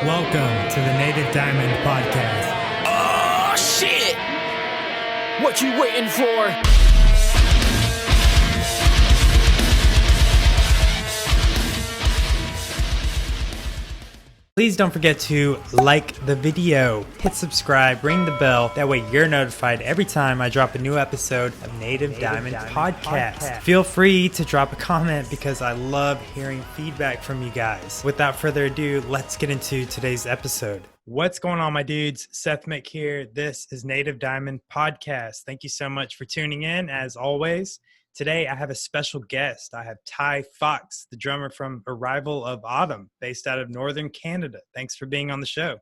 Welcome to the Native Diamond Podcast. Oh, shit! What you waiting for? Please don't forget to like the video, hit subscribe, ring the bell. That way you're notified every time I drop a new episode of Native Diamond Podcast. Feel free to drop a comment because I love hearing feedback from you guys. Without further ado, let's get into today's episode. What's going on, my dudes? Seth Mick here. This is Native Diamond Podcast. Thank you so much for tuning in, as always. Today, I have a special guest. I have Ty Fox, the drummer from Arrival of Autumn, based out of Northern Canada. Thanks for being on the show.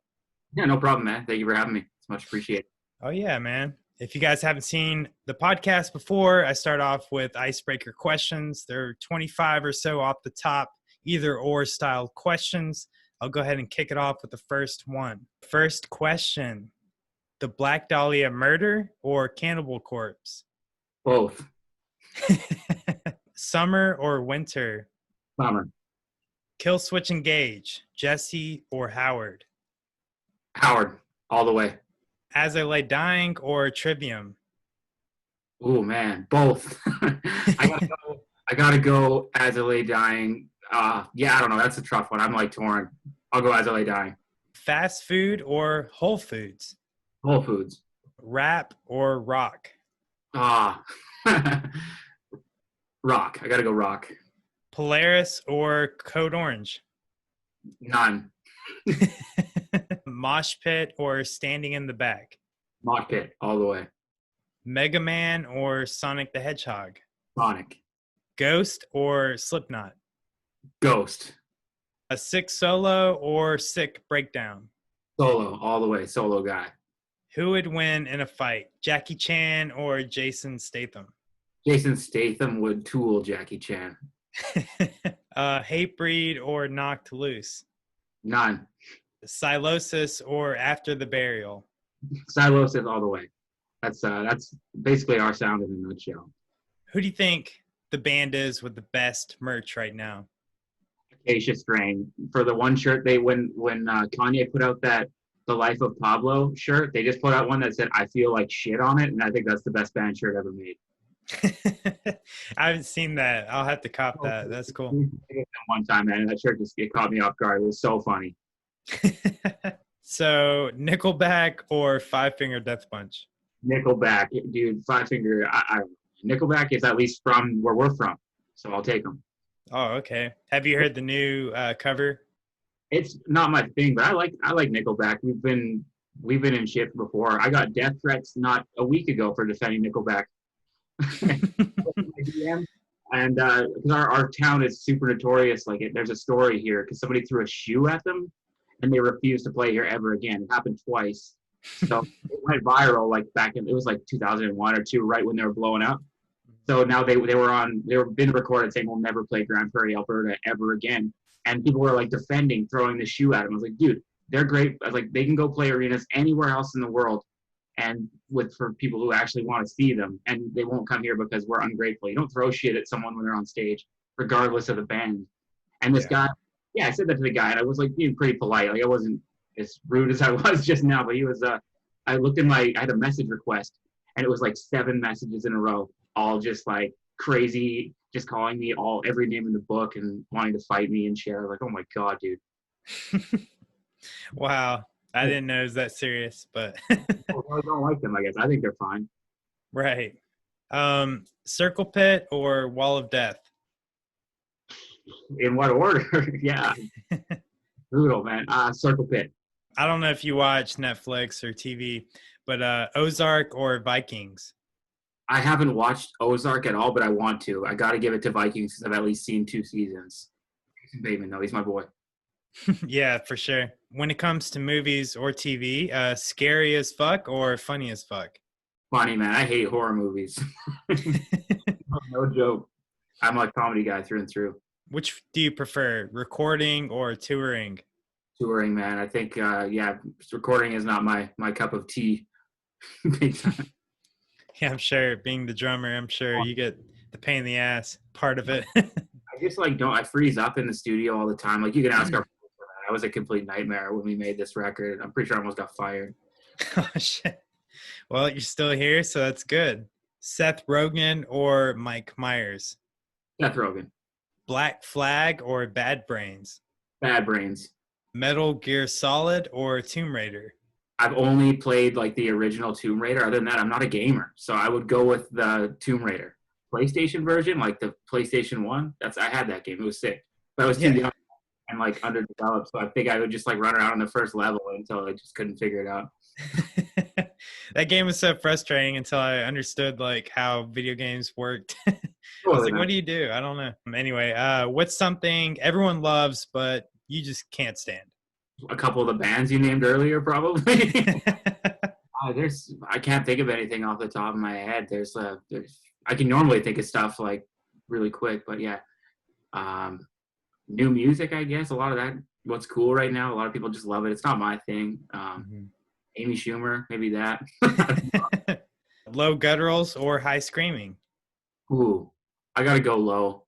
Yeah, no problem, man. Thank you for having me. It's much appreciated. Oh, yeah, man. If you guys haven't seen the podcast before, I start off with icebreaker questions. There are 25 or so off the top, either or style questions. I'll go ahead and kick it off with the first one. First question, the Black Dahlia murder or Cannibal Corpse? Both. Summer or winter? Summer. Kill Switch Engage, Jesse or Howard? Howard, all the way. As I Lay Dying or Trivium? Oh, man, both. I gotta go As I Lay Dying. Yeah, I don't know. That's a tough one. I'm like torn. I'll go As I Lay Dying. Fast food or Whole Foods? Whole Foods. Rap or rock? Rock. I gotta go rock. Polaris or Code Orange? None. Mosh Pit or Standing in the Back? Mosh Pit, all the way. Mega Man or Sonic the Hedgehog? Sonic. Ghost or Slipknot? Ghost. A sick solo or sick breakdown? Solo, all the way. Solo guy. Who would win in a fight, Jackie Chan or Jason Statham? Jason Statham would tool Jackie Chan. Hatebreed or Knocked Loose? None. Sylosis or After the Burial? Sylosis all the way. That's basically our sound in a nutshell. Who do you think the band is with the best merch right now? Acacia Strain. For the one shirt when Kanye put out that The Life of Pablo shirt, they just put out one that said I feel like shit on it, and I think that's the best band shirt ever made. I haven't seen that. I'll have to cop that. That's cool. One time, man, that shirt it caught me off guard. It was so funny. So, Nickelback or Five Finger Death Punch? Nickelback, dude. Five Finger. I Nickelback is at least from where we're from, so I'll take them. Oh, okay. Have you heard the new cover? It's not my thing, but I like Nickelback. We've been in shit before. I got death threats not a week ago for defending Nickelback. And because our town is super notorious, there's a story here because somebody threw a shoe at them and they refused to play here ever again. It happened twice, so it went viral it was 2001 or 2, right when they were blowing up. So now they were been recorded saying we'll never play Grand Prairie, Alberta ever again, and people were defending throwing the shoe at them. I was like, dude, they're great. I was like, they can go play arenas anywhere else in the world. And for people who actually want to see them, and they won't come here because we're ungrateful. You don't throw shit at someone when they're on stage, regardless of the band. And this guy, I said that to the guy, and I was being pretty polite. I wasn't as rude as I was just now, but he was. I looked I had a message request, and it was 7 messages in a row, all just crazy, just calling me every name in the book and wanting to fight me and share. Oh my god, dude! Wow. I didn't know it was that serious, but I don't like them, I guess. I think they're fine. Right. Circle Pit or Wall of Death? In what order? Yeah. Brutal, man. Circle Pit. I don't know if you watch Netflix or TV, but Ozark or Vikings? I haven't watched Ozark at all, but I want to. I got to give it to Vikings because I've at least seen 2 seasons. Jason Bateman, though. He's my boy. Yeah, for sure. When it comes to movies or TV, scary as fuck or funny as fuck? Funny, man. I hate horror movies. No joke. I'm a comedy guy through and through. Which do you prefer, recording or touring? Touring, man. I think, recording is not my cup of tea. Big time. Yeah, I'm sure. Being the drummer, I'm sure you get the pain in the ass part of it. I just I freeze up in the studio all the time. You can ask our That was a complete nightmare when we made this record. I'm pretty sure I almost got fired. Oh shit. Well, you're still here, so that's good. Seth Rogen or Mike Myers? Seth Rogen. Black Flag or Bad Brains? Bad Brains. Metal Gear Solid or Tomb Raider? I've only played like the original Tomb Raider. Other than that, I'm not a gamer, so I would go with the Tomb Raider PlayStation version, like the PlayStation 1. I had that game. It was sick, but I was too young and like underdeveloped, so I think I would just like run around on the first level until I just couldn't figure it out. That game was so frustrating until I understood like how video games worked. I was like, what do you do? I don't know. Anyway, what's something everyone loves but you just can't stand? A couple of the bands you named earlier, probably. I can't think of anything off the top of my head. I can normally think of stuff like really quick, but yeah. New music, I guess. A lot of that, what's cool right now. A lot of people just love it. It's not my thing. Amy Schumer, maybe that. Low gutturals or high screaming? Ooh, I gotta go low.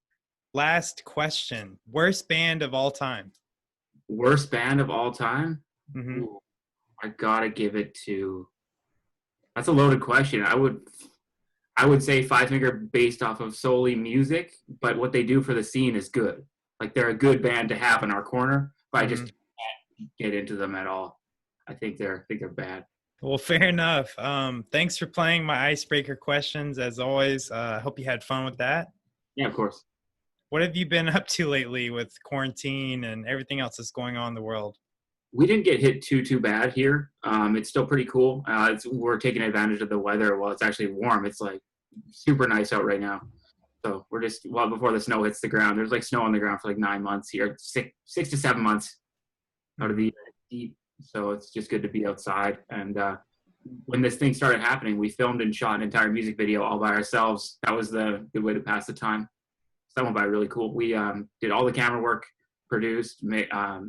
Last question. Worst band of all time? Worst band of all time? Mm-hmm. Ooh, I gotta give it to. That's a loaded question. I would say Five Finger based off of solely music, but what they do for the scene is good. Like they're a good band to have in our corner, but I just can't get into them at all. I think they're bad. Well, fair enough. Thanks for playing my icebreaker questions as always. I hope you had fun with that. Yeah, of course. What have you been up to lately with quarantine and everything else that's going on in the world? We didn't get hit too bad here. It's still pretty cool. We're taking advantage of the weather while it's actually warm. It's like super nice out right now. So we're just before the snow hits the ground. There's like snow on the ground for like 9 months here, 6 to 7 months out of the deep. So it's just good to be outside. And when this thing started happening, we filmed and shot an entire music video all by ourselves. That was the good way to pass the time. So that went by really cool. We did all the camera work, produced,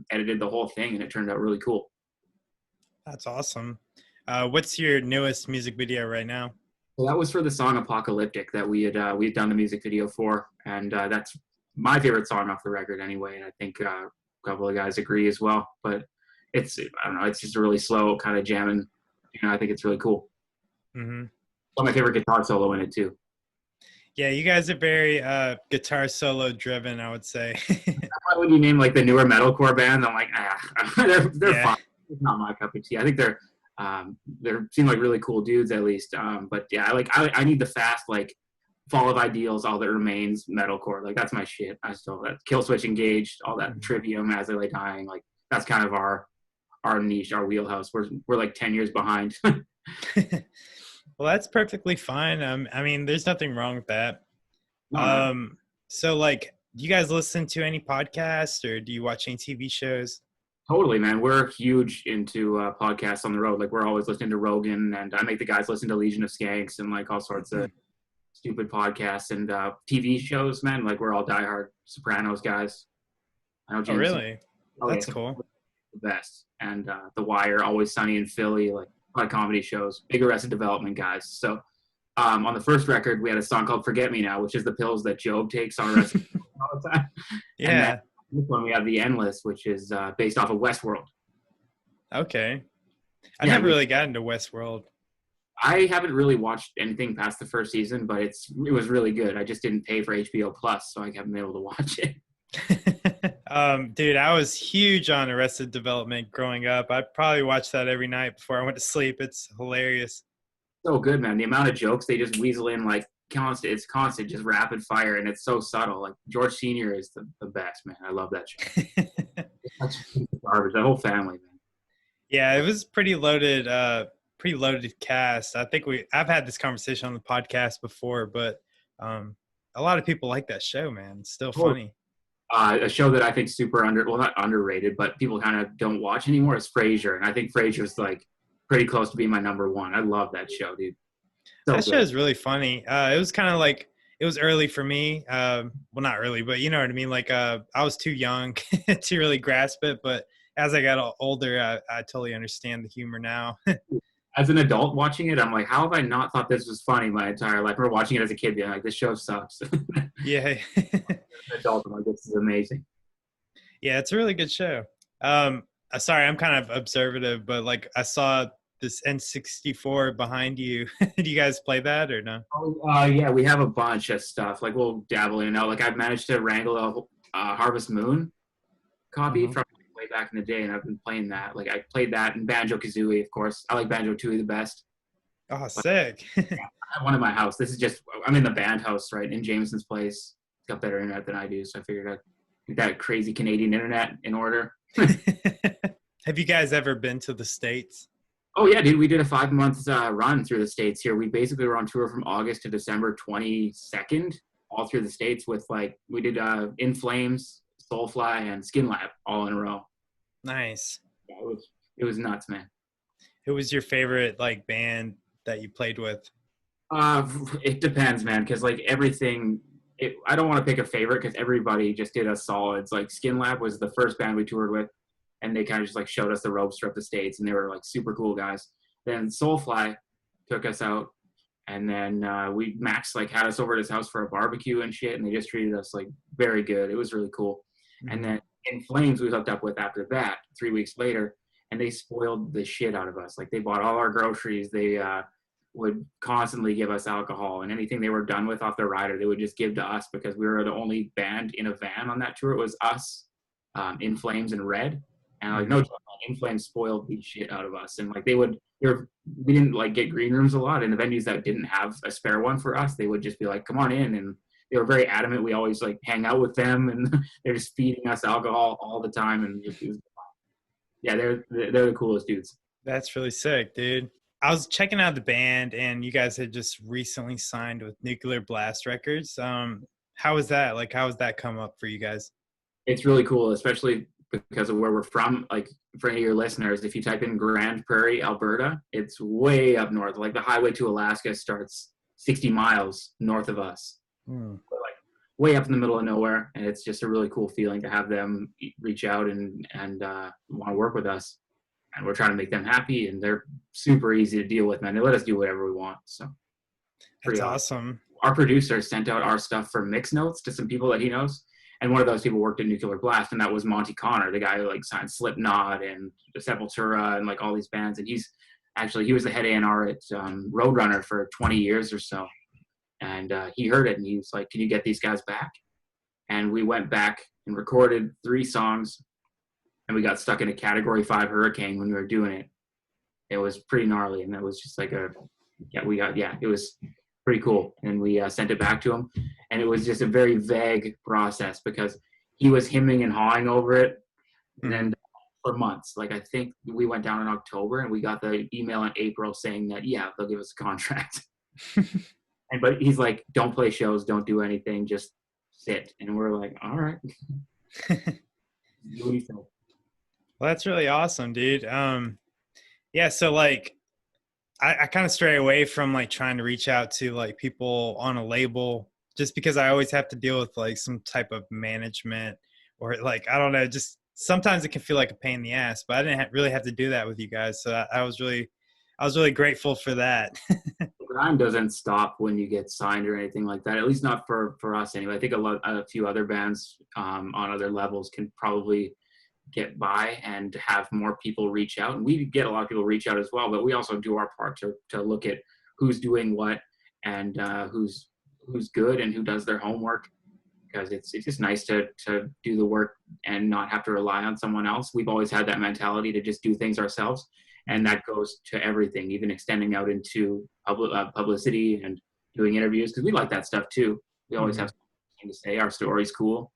edited the whole thing, and it turned out really cool. That's awesome. What's your newest music video right now? So that was for the song Apocalyptic that we had done the music video for. And that's my favorite song off the record anyway. And I think a couple of guys agree as well. But I don't know, it's just a really slow kind of jamming. I think it's really cool. Mm-hmm. Well, my favorite guitar solo in it too. Yeah, you guys are very guitar solo driven, I would say. Why would you name like the newer metalcore bands? I'm like, they're fine. It's not my cup of tea. I think they seem like really cool dudes at least. But yeah, I need the fast like Fall of Ideals, All That Remains, metalcore. Like that's my shit. I still that Kill Switch Engaged, all that Trivium, As I Lay Dying. Like that's kind of our niche, our wheelhouse. We're like 10 years behind. Well, that's perfectly fine. I mean, there's nothing wrong with that. So like, do you guys listen to any podcasts or do you watch any TV shows? Totally, man. We're huge into podcasts on the road. Like we're always listening to Rogan, and I make the guys listen to Legion of Skanks and like all sorts of stupid podcasts and TV shows, man. Like we're all diehard Sopranos guys. I know James. Oh, really? That's cool. The best. And The Wire, Always Sunny in Philly, like a lot of comedy shows, big Arrested Development guys. So on the first record, we had a song called Forget Me Now, which is the pills that Job takes on Arrested Development all the time. Yeah. This one we have The Endless, which is based off of Westworld. Okay. I never really got into Westworld. I haven't really watched anything past the first season, but it was really good. I just didn't pay for HBO Plus, so I haven't been able to watch it. Dude, I was huge on Arrested Development growing up. I probably watched that every night before I went to sleep. It's hilarious. So good, man. The amount of jokes they just weasel in, like it's constant, just rapid fire, and it's so subtle. Like George Senior is the best, man. I love that show. Garbage, that whole family, man. Yeah, it was pretty loaded cast. I think I've had this conversation on the podcast before, but a lot of people like that show, man. It's still funny. A show that I think super not underrated, but people kind of don't watch anymore is Frasier. And I think Frasier's like pretty close to being my number one. I love that show, dude. That show is really funny. It was kind of like, it was early for me. Well, not early, but you know what I mean? Like I was too young to really grasp it. But as I got older, I totally understand the humor now. As an adult watching it, I'm like, how have I not thought this was funny my entire life? I remember watching it as a kid being like, this show sucks. Yeah. As an adult, I'm like, this is amazing. Yeah, it's a really good show. Sorry, I'm kind of observative, but like I saw this N64 behind you. Do you guys play that or no? Oh, yeah, we have a bunch of stuff. Like we'll dabble in and out. Like I've managed to wrangle a Harvest Moon copy Hmm. from way back in the day, and I've been playing that. Like I played that and Banjo Kazooie, of course. I like Banjo Tooie the best. Oh, But sick. I have one in my house. This is just I'm in the band house, right, in Jameson's place. He's got better internet than I do, so I figured I'd get that crazy Canadian internet in order. Have you guys ever been to the States? Oh yeah, dude, we did a 5 month run through the states here. We basically were on tour from August to December 22nd, all through the states with like we did In Flames, Soulfly, and Skin Lab all in a row. Nice. Yeah, it was nuts, man. Who was your favorite like band that you played with? Uh, it depends, man, because like everything. I don't want to pick a favorite because everybody just did us solids. Like Skin Lab was the first band we toured with, and they kind of just like showed us the ropes throughout the states, and they were like super cool guys. Then Soulfly took us out, and then Max like had us over at his house for a barbecue and shit, and they just treated us like very good. It was really cool. And Mhm. then In Flames we hooked up with after that 3 weeks later, and they spoiled the shit out of us. Like they bought all our groceries. They would constantly give us alcohol, and anything they were done with off their rider they would just give to us because we were the only band in a van on that tour. It was us, In Flames, and Red. And like no Mhm. joke, In Flames spoiled the shit out of us. And like we didn't like get green rooms a lot in the venues that didn't have a spare one for us. They would just be like, "Come on in," and they were very adamant. We always like hang out with them, and they're just feeding us alcohol all the time. And yeah, they're the coolest dudes. That's really sick, dude. I was checking out the band, and you guys had just recently signed with Nuclear Blast Records. How was that? Like, how was that come up for you guys? It's really cool, especially because of where we're from. Like for any of your listeners, if you type in Grand Prairie, Alberta, it's way up north. Like the highway to Alaska starts 60 miles north of us. Hmm. We're like way up in the middle of nowhere, and it's just a really cool feeling to have them reach out and want to work with us. And we're trying to make them happy, and they're super easy to deal with, man. They let us do whatever we want, so That's pretty awesome. awesome. Our producer sent out our stuff for mix notes to some people that he knows. And one of those people worked at Nuclear Blast, and that was Monty Connor, the guy who like signed Slipknot and Sepultura and like all these bands. And he was the head A&R at Roadrunner for 20 years or so. And he heard it, and he was like, "Can you get these guys back?" And we went back and recorded 3 songs, and we got stuck in a Category 5 hurricane when we were doing it. It was pretty gnarly, and that was just like it was pretty cool. And we sent it back to him, and it was just a very vague process because he was hemming and hawing over it, and Mhm. then for months. Like I think we went down in October, and we got the email in April saying that they'll give us a contract. But he's like, "Don't play shows, don't do anything, just sit." And we're like, "All right, do what you think." Well, that's really awesome, dude. Yeah, so like I kind of stray away from like trying to reach out to like people on a label just because I always have to deal with like some type of management or like I don't know, just sometimes it can feel like a pain in the ass, but I didn't really have to do that with you guys. So I was really grateful for that. The grind doesn't stop when you get signed or anything like that. At least not for us anyway. I think a few other bands on other levels can probably get by and have more people reach out. And we get a lot of people reach out as well, but we also do our part to look at who's doing what and who's good and who does their homework, because it's just nice to do the work and not have to rely on someone else. We've always had that mentality to just do things ourselves, and that goes to everything, even extending out into publicity and doing interviews, because we like that stuff too. We always have Mhm. something to say. Our story's cool,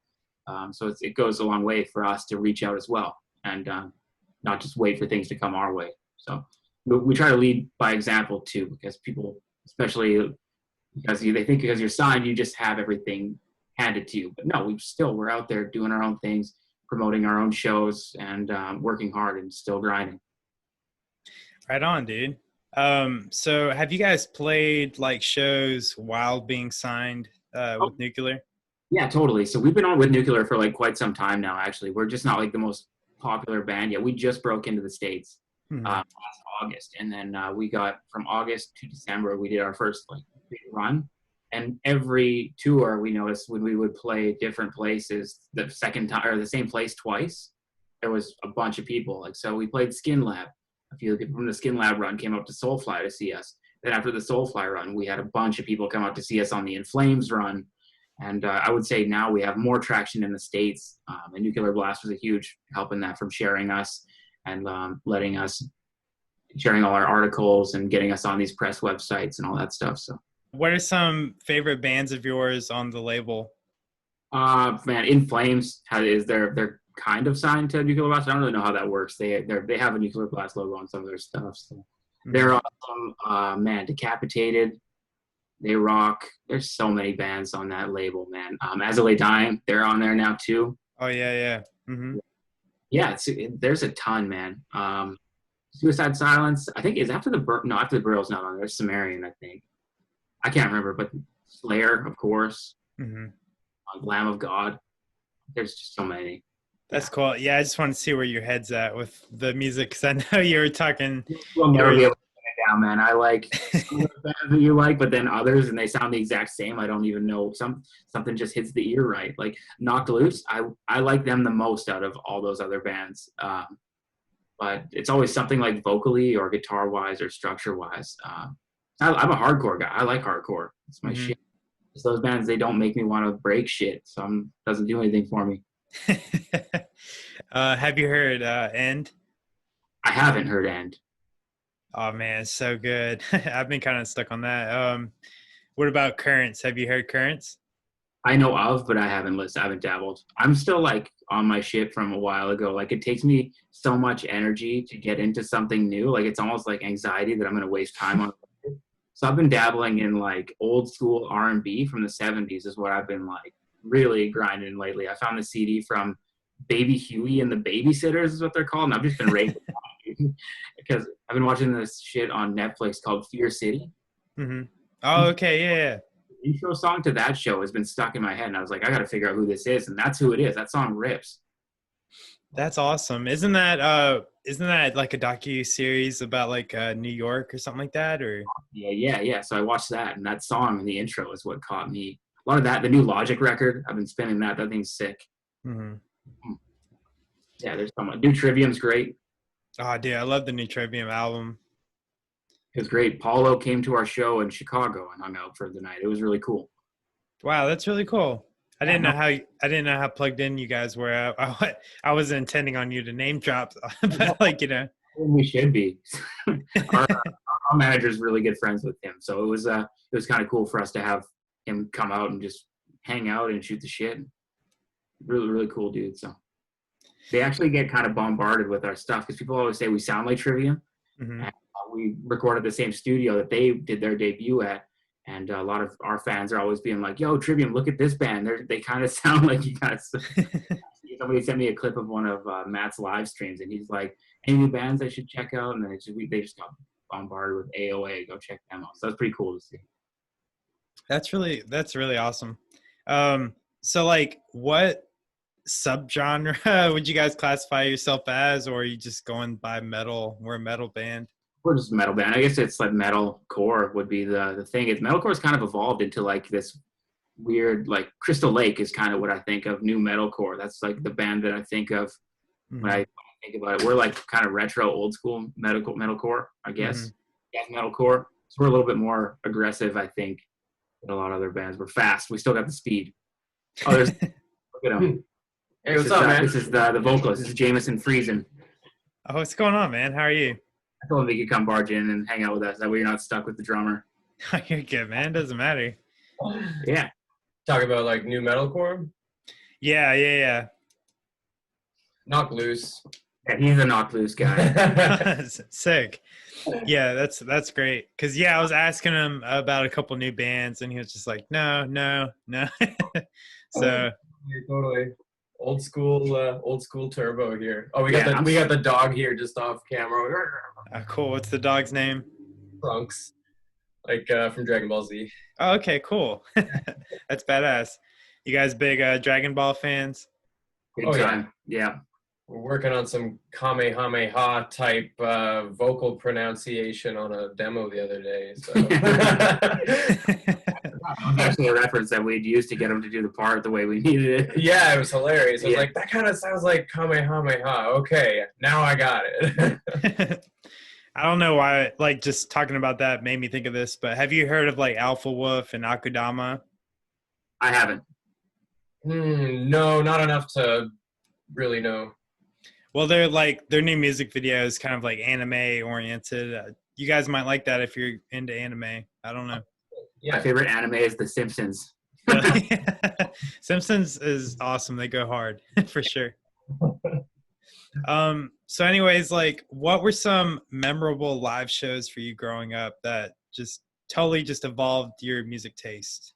so it goes a long way for us to reach out as well and not just wait for things to come our way. So we try to lead by example too, because people, especially because they think because you're signed, you just have everything handed to you. But no, we're out there doing our own things, promoting our own shows, and working hard and still grinding. Right on, dude. So have you guys played like shows while being signed Oh, with Nuclear? yeah, totally. So we've been on with Nuclear for like quite some time now. Actually, we're just not like the most popular band yet. We just broke into the States Mhm. last August, and then we got from August to December. We did our first like big run, and every tour we noticed when we would play different places, the second time or the same place twice, there was a bunch of people. Like, so we played Skin Lab. A few people from the Skin Lab run came up to Soulfly to see us. Then after the Soulfly run, we had a bunch of people come out to see us on the In Flames run. And I would say now we have more traction in the States. And Nuclear Blast was a huge help in that, from sharing us and sharing all our articles and getting us on these press websites and all that stuff. So, What are some favorite bands of yours on the label? man, In Flames they're kind of signed to Nuclear Blast. I don't really know how that works. They have a Nuclear Blast logo on some of their stuff. So they're awesome. Man, Decapitated, they rock. There's so many bands on that label, man. As I Lay Dying, they're on there now too. Oh yeah. Mm-hmm. Yeah, there's a ton, man. Suicide Silence, I think, is after the Burial's not on there. Sumerian, I think. I can't remember, but Slayer, of course. Mm-hmm. Lamb of God. There's just so many. That's cool. Yeah, I just want to see where your head's at with the music, because I know you were talking. We'll never be able to put it down, man. I like some of the bands that you like, but then others, and they sound the exact same. I don't even know. Something just hits the ear right. Like Knocked Loose, I like them the most out of all those other bands. But it's always something like vocally or guitar-wise or structure-wise. I'm a hardcore guy. I like hardcore. It's my shit. It's those bands, they don't make me want to break shit. So it doesn't do anything for me. Have you heard End? I haven't heard End. Oh man, it's so good. I've been kind of stuck on that. What about Currents? Have you heard Currents? I know of, but I haven't listened. I haven't dabbled. I'm still like on my shit from a while ago. Like, it takes me so much energy to get into something new. Like, it's almost like anxiety that I'm going to waste time on. So I've been dabbling in like old school R&B from the 70s is what I've been like really grinding lately. I found the CD from Baby Huey and the Babysitters is what they're called. And I've just been raving because I've been watching this shit on Netflix called Fear City. Mm-hmm. Oh, okay. Yeah. The intro song to that show has been stuck in my head. And I was like, I got to figure out who this is. And that's who it is. That song rips. That's awesome. Isn't that like a docu-series about like New York or something like that? Or Yeah. So I watched that, and that song in the intro is what caught me. A lot of that, the new Logic record, I've been spinning that. That thing's sick. Mm-hmm. Yeah, there's so much. New Trivium's great. Oh, dude, I love the new Trivium album. It was great. Paulo came to our show in Chicago and hung out for the night. It was really cool. Wow, that's really cool. I didn't know how plugged in you guys were. I wasn't intending on you to name drop, but like, you know, we should be. our manager's really good friends with him, so it was kind of cool for us to have him come out and just hang out and shoot the shit. Really, really cool dude. So they actually get kind of bombarded with our stuff because people always say we sound like Trivium. Mm-hmm. And we recorded the same studio that they did their debut at. And a lot of our fans are always being like, yo, Trivium, look at this band. They kind of sound like you guys. Somebody sent me a clip of one of Matt's live streams, and he's like, any new bands I should check out? And then they just got bombarded with AOA. Go check them out. So that's pretty cool to see. That's really awesome. So like, what subgenre would you guys classify yourself as, or are you just going by metal? We're a metal band. We're just a metal band. I guess it's like metalcore would be the thing. It's metalcore has kind of evolved into like this weird, like Crystal Lake is kind of what I think of new metalcore. That's like the band that I think of when I think about it. We're like kind of retro, old school metalcore, I guess. Yeah, metalcore. So we're a little bit more aggressive, I think, than a lot of other bands. We're fast. We still got the speed. Oh, look at him. Hey, what's up, man? This is the vocalist. This is Jameson Friesen. Oh, what's going on, man? How are you? I told him he could come barge in and hang out with us. That way you're not stuck with the drummer. You're good, man. Doesn't matter. Yeah. Talk about like new metalcore. Yeah. Knock Loose. Yeah, he's a Knock Loose guy. Sick. Yeah, that's great. Cause I was asking him about a couple new bands, and he was just like, no. So totally old school turbo here. Oh, we got the dog here just off camera. Cool. What's the dog's name? Trunks, like from Dragon Ball Z. Oh, okay, cool. That's badass. You guys big Dragon Ball fans? Big time. Yeah. We're working on some Kamehameha type vocal pronunciation on a demo the other day. So. was actually a reference that we'd used to get him to do the part the way we needed it. Yeah, it was hilarious. I was like, that kind of sounds like Kamehameha. Okay, now I got it. I don't know why, like, just talking about that made me think of this, but have you heard of, like, Alpha Wolf and Akudama? I haven't. No, not enough to really know. Well, they're, like, their new music video is kind of, like, anime-oriented. You guys might like that if you're into anime. I don't know. Yeah. My favorite anime is The Simpsons. Really? Simpsons is awesome. They go hard, for sure. So anyways, like, what were some memorable live shows for you growing up that just totally just evolved your music taste?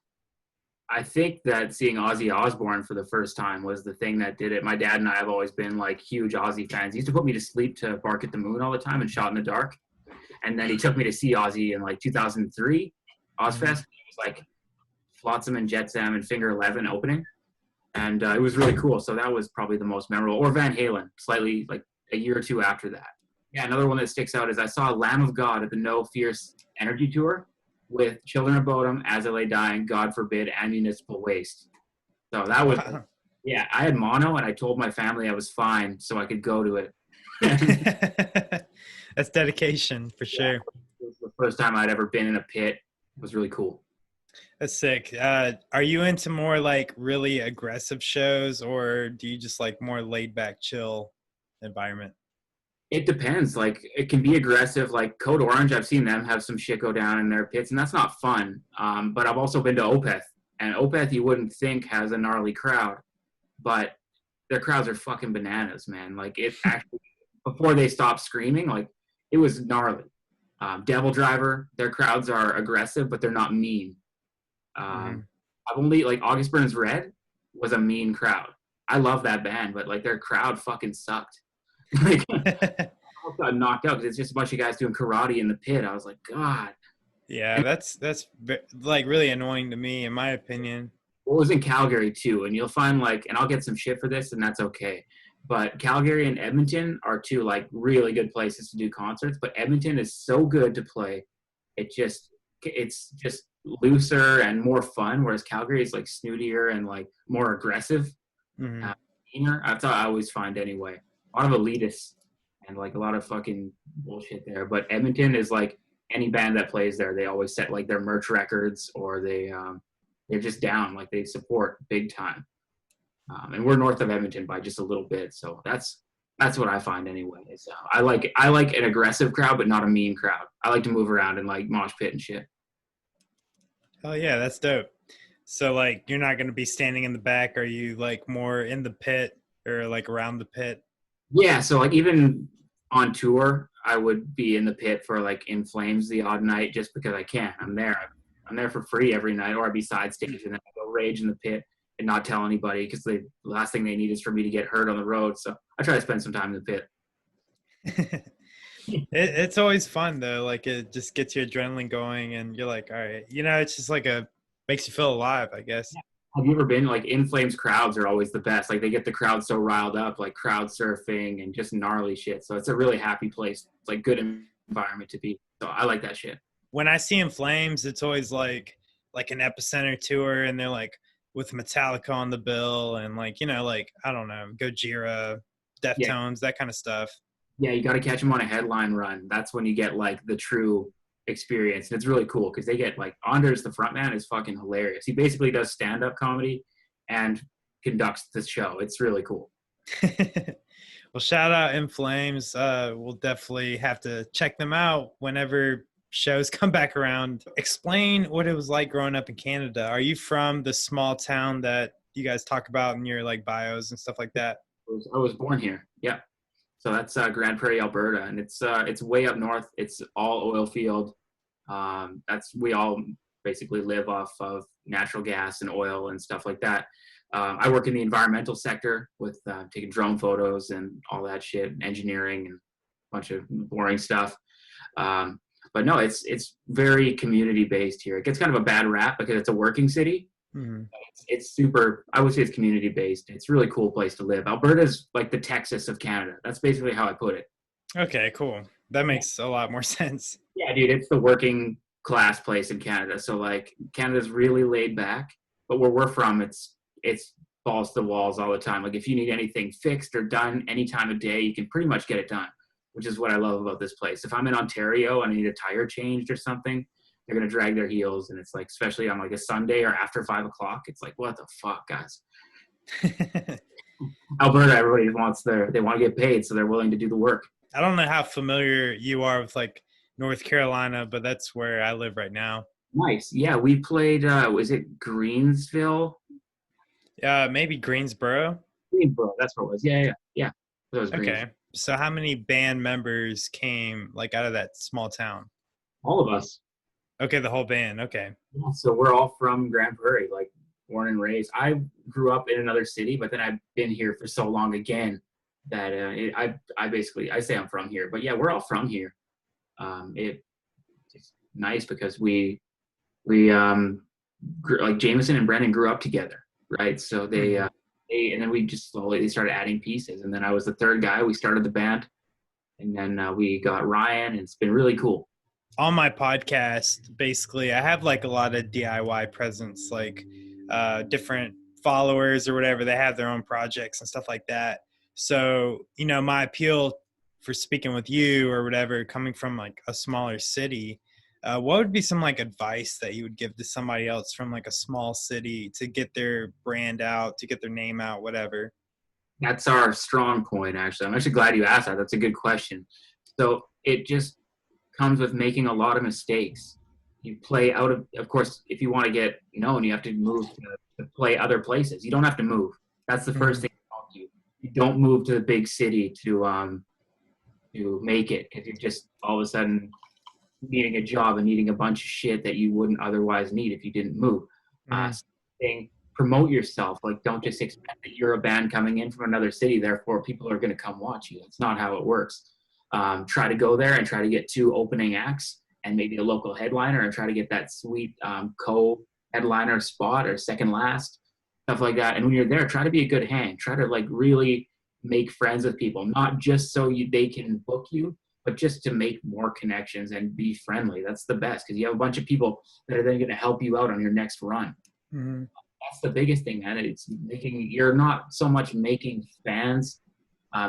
I think that seeing Ozzy Osbourne for the first time was the thing that did it. My dad and I have always been like huge Ozzy fans. He used to put me to sleep to Bark at the Moon all the time and Shot in the Dark. And then he took me to see Ozzy in like 2003, Ozfest. It was like Flotsam and Jetsam and Finger 11 opening. And it was really cool. So that was probably the most memorable. Or Van Halen, slightly like a year or two after that. Yeah, another one that sticks out is I saw Lamb of God at the No Fierce Energy Tour with Children of Bodom, As I Lay Dying, God Forbid, and Municipal Waste. So that was, yeah, I had mono and I told my family I was fine so I could go to it. That's dedication for sure. It was the first time I'd ever been in a pit. It was really cool. That's sick. Are you into more like really aggressive shows, or do you just like more laid back, chill environment? It depends. Like, it can be aggressive. Like Code Orange, I've seen them have some shit go down in their pits, and that's not fun. But I've also been to Opeth, and Opeth you wouldn't think has a gnarly crowd, but their crowds are fucking bananas, man. Like, it actually, before they stopped screaming, like, it was gnarly. Devil Driver, their crowds are aggressive, but they're not mean. I've only, like, August Burns Red was a mean crowd. I love that band, but, like, their crowd fucking sucked. Like, I got knocked out because it's just a bunch of guys doing karate in the pit. I was like, God. Yeah, that's like really annoying to me, in my opinion. Well, it was in Calgary too, and you'll find like, and I'll get some shit for this, and that's okay. But Calgary and Edmonton are two like really good places to do concerts. But Edmonton is so good to play. It's just looser and more fun, whereas Calgary is like snootier and like more aggressive. That's how I always find anyway. A lot of elitists and like a lot of fucking bullshit there. But Edmonton is like any band that plays there, they always set like their merch records, or they're just down, like they support big time. And we're north of Edmonton by just a little bit, so that's what I find anyway. So I like an aggressive crowd, but not a mean crowd. I like to move around and like mosh pit and shit. Oh yeah, that's dope. So like, you're not going to be standing in the back. Are you like more in the pit or like around the pit? Yeah, so like even on tour, I would be in the pit for like In Flames the odd night just because I can. I'm there for free every night, or I'd be side stage and then I go rage in the pit and not tell anybody because the last thing they need is for me to get hurt on the road. So I try to spend some time in the pit. It's always fun though. Like, it just gets your adrenaline going and you're like, all right, it's just like makes you feel alive, I guess. Yeah. Have you ever been like In Flames crowds are always the best. Like they get the crowd so riled up, like crowd surfing and just gnarly shit. So it's a really happy place. It's like good environment to be. So I like that shit. When I see In Flames, it's always like an Epicenter tour, and they're like with Metallica on the bill, and like, like, I don't know, Gojira, Deftones, that kind of stuff. Yeah, you got to catch them on a headline run. That's when you get like the true experience, and it's really cool because they get like Anders, the frontman, is fucking hilarious. He basically does stand-up comedy and conducts the show. It's really cool. Well, shout out In Flames. We'll definitely have to check them out whenever shows come back around. Explain what it was like growing up in Canada. Are you from the small town that you guys talk about in your like bios and stuff like that? I was born here. Yeah. So that's Grand Prairie, Alberta, and it's way up north. It's all oil field. We all basically live off of natural gas and oil and stuff like that. I work in the environmental sector with taking drone photos and all that shit, engineering and a bunch of boring stuff. But no, it's very community based here. It gets kind of a bad rap because it's a working city. Mm-hmm. It's super, I would say it's community based. It's a really cool place to live. Alberta's like the Texas of Canada. That's basically how I put it. Okay, cool. That makes a lot more sense. Yeah, dude, it's the working class place in Canada. So like Canada's really laid back, but where we're from, it's balls to the walls all the time. Like if you need anything fixed or done any time of day, you can pretty much get it done, which is what I love about this place. If I'm in Ontario and I need a tire changed or something, they're gonna drag their heels, and it's like, especially on like a Sunday or after 5 o'clock, it's like, what the fuck, guys? Alberta, everybody they want to get paid, so they're willing to do the work. I don't know how familiar you are with like North Carolina, but that's where I live right now. Nice. Yeah, we played, was it Greensville? Maybe Greensboro. Greensboro, that's what it was. Yeah. That was Okay. So how many band members came like out of that small town? All of us. Okay, the whole band. Okay. Yeah, so we're all from Grand Prairie, like born and raised. I grew up in another city, but then I've been here for so long again that I say I'm from here. But yeah, we're all from here. It's nice because we like Jameson and Brennan grew up together, right? So they and then we just slowly started adding pieces, and then I was the third guy. We started the band, and then we got Ryan, and it's been really cool. On my podcast, basically, I have like a lot of DIY presence, like different followers or whatever. They have their own projects and stuff like that. So, you know, my appeal for speaking with you or whatever, coming from like a smaller city, what would be some like advice that you would give to somebody else from like a small city to get their brand out, to get their name out, whatever? That's our strong point, actually. I'm actually glad you asked that. That's a good question. So it just comes with making a lot of mistakes. You play out of course, if you want to get known, you have to move to play other places. You don't have to move. That's the first thing I'll do. You don't move to the big city to make it, because you're just all of a sudden needing a job and needing a bunch of shit that you wouldn't otherwise need if you didn't move. Promote yourself. Like, don't just expect that you're a band coming in from another city, therefore people are going to come watch you. That's not how it works. Try to go there and try to get 2 opening acts and maybe a local headliner, and try to get that sweet co-headliner spot or second last, stuff like that. And when you're there, try to be a good hang. Try to like really make friends with people, not just so they can book you, but just to make more connections and be friendly. That's the best, because you have a bunch of people that are then going to help you out on your next run. Mm-hmm. That's the biggest thing, man. You're not so much making fans.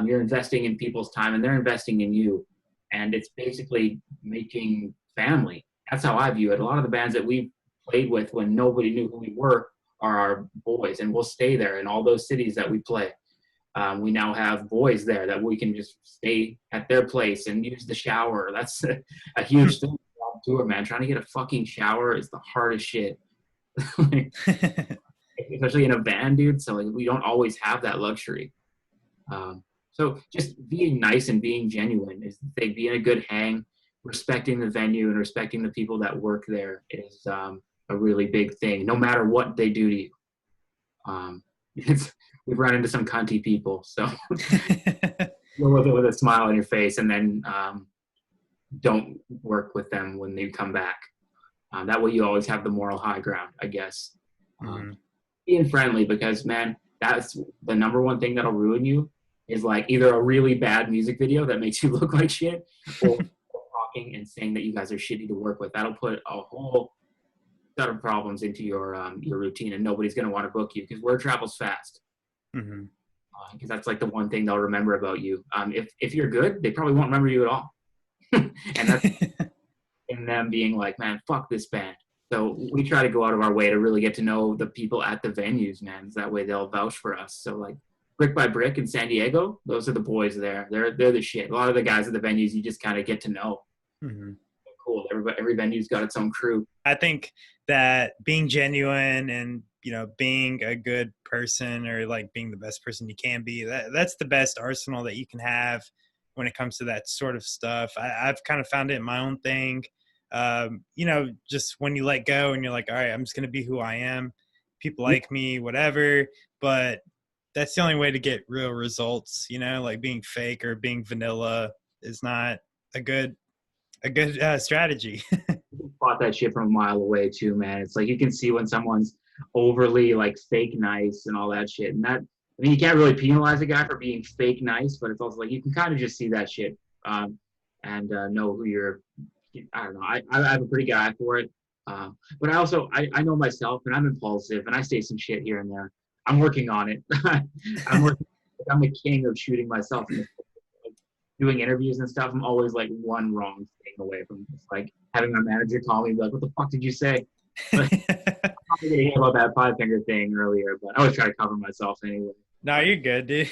You're investing in people's time, and they're investing in you. And it's basically making family. That's how I view it. A lot of the bands that we've played with when nobody knew who we were are our boys, and we'll stay there in all those cities that we play. We now have boys there that we can just stay at their place and use the shower. That's a huge thing on tour, man. Trying to get a fucking shower is the hardest shit. Especially in a band, dude. So like, we don't always have that luxury. So just being nice and being genuine is being a good hang, respecting the venue and respecting the people that work there is a really big thing, no matter what they do to you. We've run into some cunty people, so go with it with a smile on your face, and then don't work with them when they come back. That way you always have the moral high ground, I guess. Being friendly, because, man, that's the number one thing that'll ruin you, is like either a really bad music video that makes you look like shit, or talking and saying that you guys are shitty to work with. That'll put a whole set of problems into your routine, and nobody's going to want to book you, because word travels fast. Because that's like the one thing they'll remember about you. If you're good, they probably won't remember you at all. And that's in them being like, man, fuck this band. So we try to go out of our way to really get to know the people at the venues, man. That way they'll vouch for us. So like Brick by Brick in San Diego, those are the boys there. They're the shit. A lot of the guys at the venues, you just kind of get to know. Cool. Every venue's got its own crew. I think that being genuine and, you know, being a good person, or like being the best person you can be, that's the best arsenal that you can have when it comes to that sort of stuff. I've kind of found it in my own thing. You know, just when you let go and you're like, all right, I'm just going to be who I am. People like me, whatever. But that's the only way to get real results, you know, like being fake or being vanilla is not a good strategy. You spot that shit from a mile away too, man. It's like you can see when someone's overly like fake nice and all that shit. And that, I mean, you can't really penalize a guy for being fake nice, but it's also like you can kind of just see that shit and know who you're I don't know. I have a pretty good eye for it. But I know myself, and I'm impulsive, and I say some shit here and there. I'm working on it. I'm a king of shooting myself in the foot. Like, doing interviews and stuff. I'm always like one wrong thing away from just like having my manager call me and be like, "What the fuck did you say?" Like, I'm probably gonna hear about that 5 finger thing earlier, but I always try to cover myself anyway. No, you're good, dude.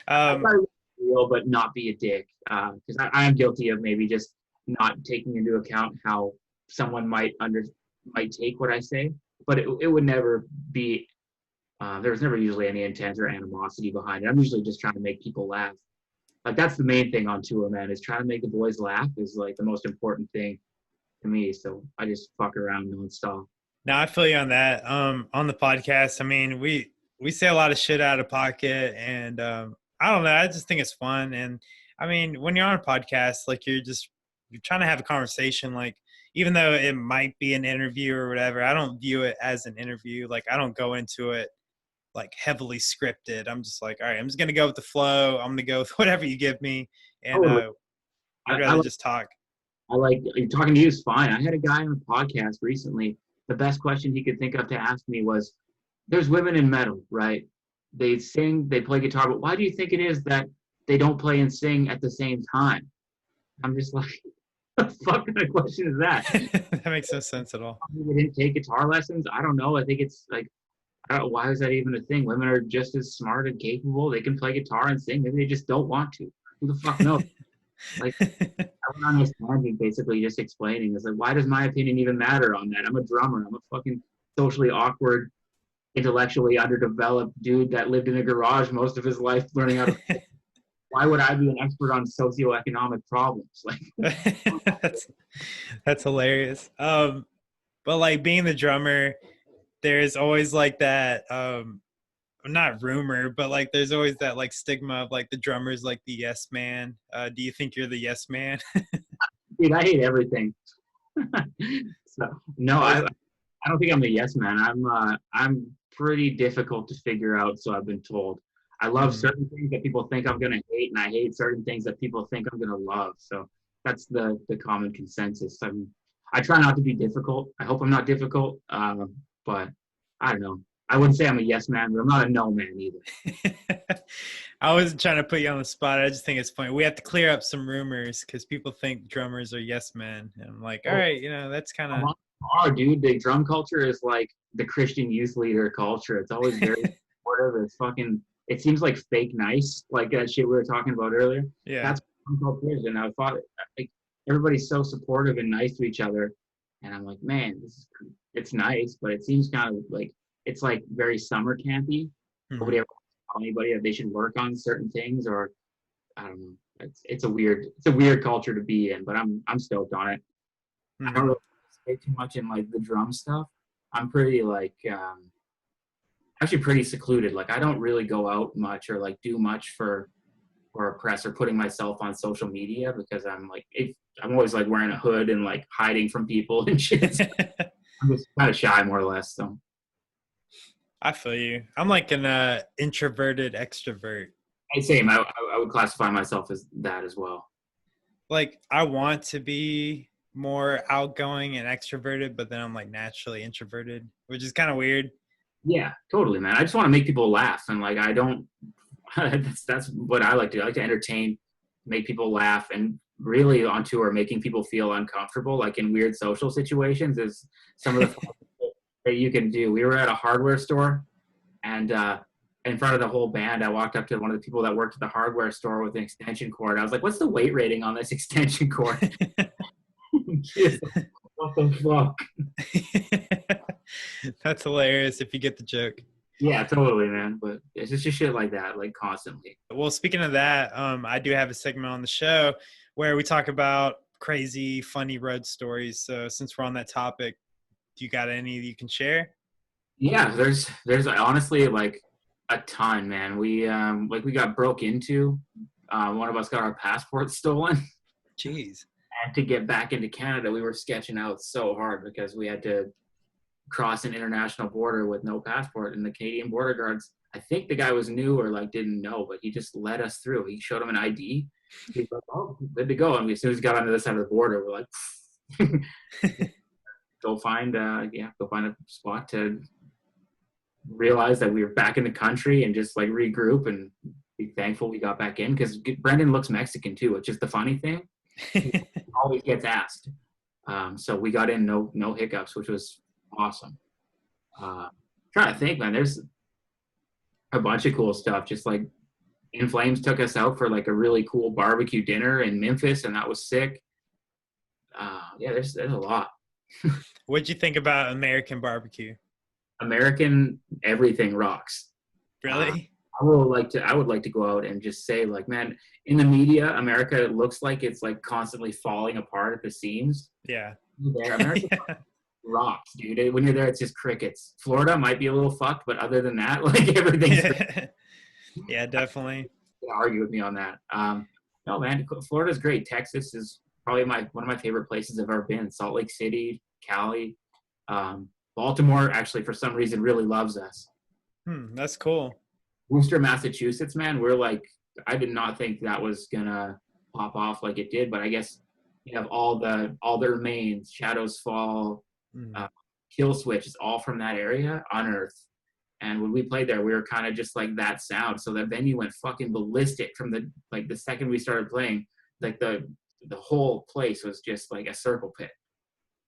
I try to be real, but not be a dick, because I am guilty of maybe just not taking into account how someone might take what I say, but it would never be. There was never usually any intent or animosity behind it. I'm usually just trying to make people laugh. Like that's the main thing on tour, man. Is trying to make the boys laugh is like the most important thing to me. So I just fuck around nonstop. No, I feel you on that. On the podcast, I mean, we say a lot of shit out of pocket, and I don't know. I just think it's fun, and I mean, when you're on a podcast, like you're trying to have a conversation. Like even though it might be an interview or whatever, I don't view it as an interview. Like I don't go into it like heavily scripted. I'm just like, all right, I'm just gonna go with the flow. I'm gonna go with whatever you give me, and I'd rather just talk. I like talking to you is fine. I had a guy on a podcast recently. The best question he could think of to ask me was, "There's women in metal, right? They sing, they play guitar, but why do you think it is that they don't play and sing at the same time?" I'm just like, what the fuck kind of question is that? That makes no sense at all. They didn't take guitar lessons. I don't know. I think it's like, I don't know, why is that even a thing? Women are just as smart and capable. They can play guitar and sing. Maybe they just don't want to. Who the fuck knows? Like, I went on this tangent basically just explaining. It's like, why does my opinion even matter on that? I'm a drummer. I'm a fucking socially awkward, intellectually underdeveloped dude that lived in a garage most of his life learning how to. Why would I be an expert on socioeconomic problems? Like, that's hilarious. But like being the drummer, there's always like that. Not rumor, but like there's always that like stigma of like the drummer's like the yes man. Do you think you're the yes man? Dude, I hate everything. So no, I don't think I'm the yes man. I'm pretty difficult to figure out, so I've been told. I love certain things that people think I'm gonna hate, and I hate certain things that people think I'm gonna love. So that's the common consensus. I try not to be difficult. I hope I'm not difficult, but I don't know. I wouldn't say I'm a yes man, but I'm not a no man either. I wasn't trying to put you on the spot. I just think it's funny. We have to clear up some rumors because people think drummers are yes men. And I'm like, all right, that's kind of. Oh, dude, the drum culture is like the Christian youth leader culture. It's always very supportive. It's fucking. It seems like fake nice, like that shit we were talking about earlier. Yeah. That's what drum culture is, and I thought like everybody's so supportive and nice to each other, and I'm like, man, it's nice, but it seems kind of like. It's like very summer campy. Nobody ever tell anybody that they should work on certain things, or I don't know. It's a weird culture to be in, but I'm stoked on it. I don't really say too much in like the drum stuff. I'm pretty like actually pretty secluded. Like I don't really go out much or like do much for press or putting myself on social media because I'm like I'm always like wearing a hood and like hiding from people and shit. So I'm just kind of shy more or less. So. I feel you. I'm like an introverted extrovert. Same. I would classify myself as that as well. Like I want to be more outgoing and extroverted, but then I'm like naturally introverted, which is kind of weird. Yeah, totally, man. I just want to make people laugh, and like I don't. that's what I like to do. I like to entertain, make people laugh, and really on tour, making people feel uncomfortable, like in weird social situations, is some of the fun that you can do. We were at a hardware store, and in front of the whole band, I walked up to one of the people that worked at the hardware store with an extension cord. I was like, "What's the weight rating on this extension cord?" What the fuck? That's hilarious if you get the joke. Yeah, totally, man. But it's just shit like that, like constantly. Well, speaking of that, I do have a segment on the show where we talk about crazy, funny road stories. So since we're on that topic, do you got any you can share? Yeah, there's honestly like a ton, man. We got broke into. One of us got our passports stolen. Jeez. And to get back into Canada, we were sketching out so hard because we had to cross an international border with no passport, and the Canadian border guards. I think the guy was new or like didn't know, but he just let us through. He showed him an ID. He's like, "Oh, good to go." And as soon as we got onto this side of the border, we're like, go find a spot to realize that we were back in the country and just like regroup and be thankful we got back in, because Brendan looks Mexican too, which is the funny thing. He always gets asked. So we got in no hiccups, which was awesome. Trying to think, man, there's a bunch of cool stuff. Just like In Flames took us out for like a really cool barbecue dinner in Memphis, and that was sick. Yeah, there's a lot. What'd you think about American barbecue? American everything rocks. Really? I would like to go out and just say, like, man, in the media, America looks like it's like constantly falling apart at the seams. Yeah. There, America rocks, dude. When you're there, it's just crickets. Florida might be a little fucked, but other than that, like everything's. Yeah, definitely. Argue with me on that. No, man, Florida's great. Texas is probably one of my favorite places I've ever been. Salt Lake City, Cali, Baltimore. Actually, for some reason, really loves us. That's cool. Worcester, Massachusetts, man. We're like, I did not think that was gonna pop off like it did, but I guess you have all the remains, Shadows Fall, Kill Switch is all from that area, Unearth. And when we played there, we were kind of just like that sound. So the venue went fucking ballistic from the second we started playing. Like the whole place was just like a circle pit.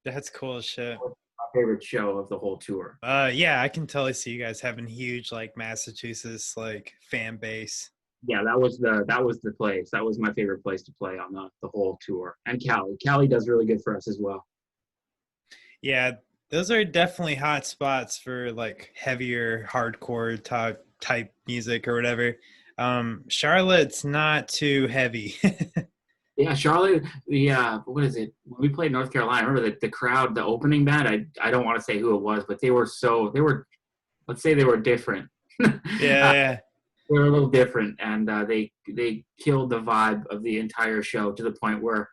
That's cool as shit. My favorite show of the whole tour. Yeah, I can totally see you guys having huge like Massachusetts like fan base. Yeah, that was the place. That was my favorite place to play on the whole tour. And Cali. Cali does really good for us as well. Yeah, those are definitely hot spots for like heavier hardcore type music or whatever. Charlotte's not too heavy. Yeah, Charlotte. Yeah, what is it? When we played North Carolina, I remember the crowd, the opening band. I don't want to say who it was, but they were let's say they were different. Yeah. They were a little different, and they killed the vibe of the entire show to the point where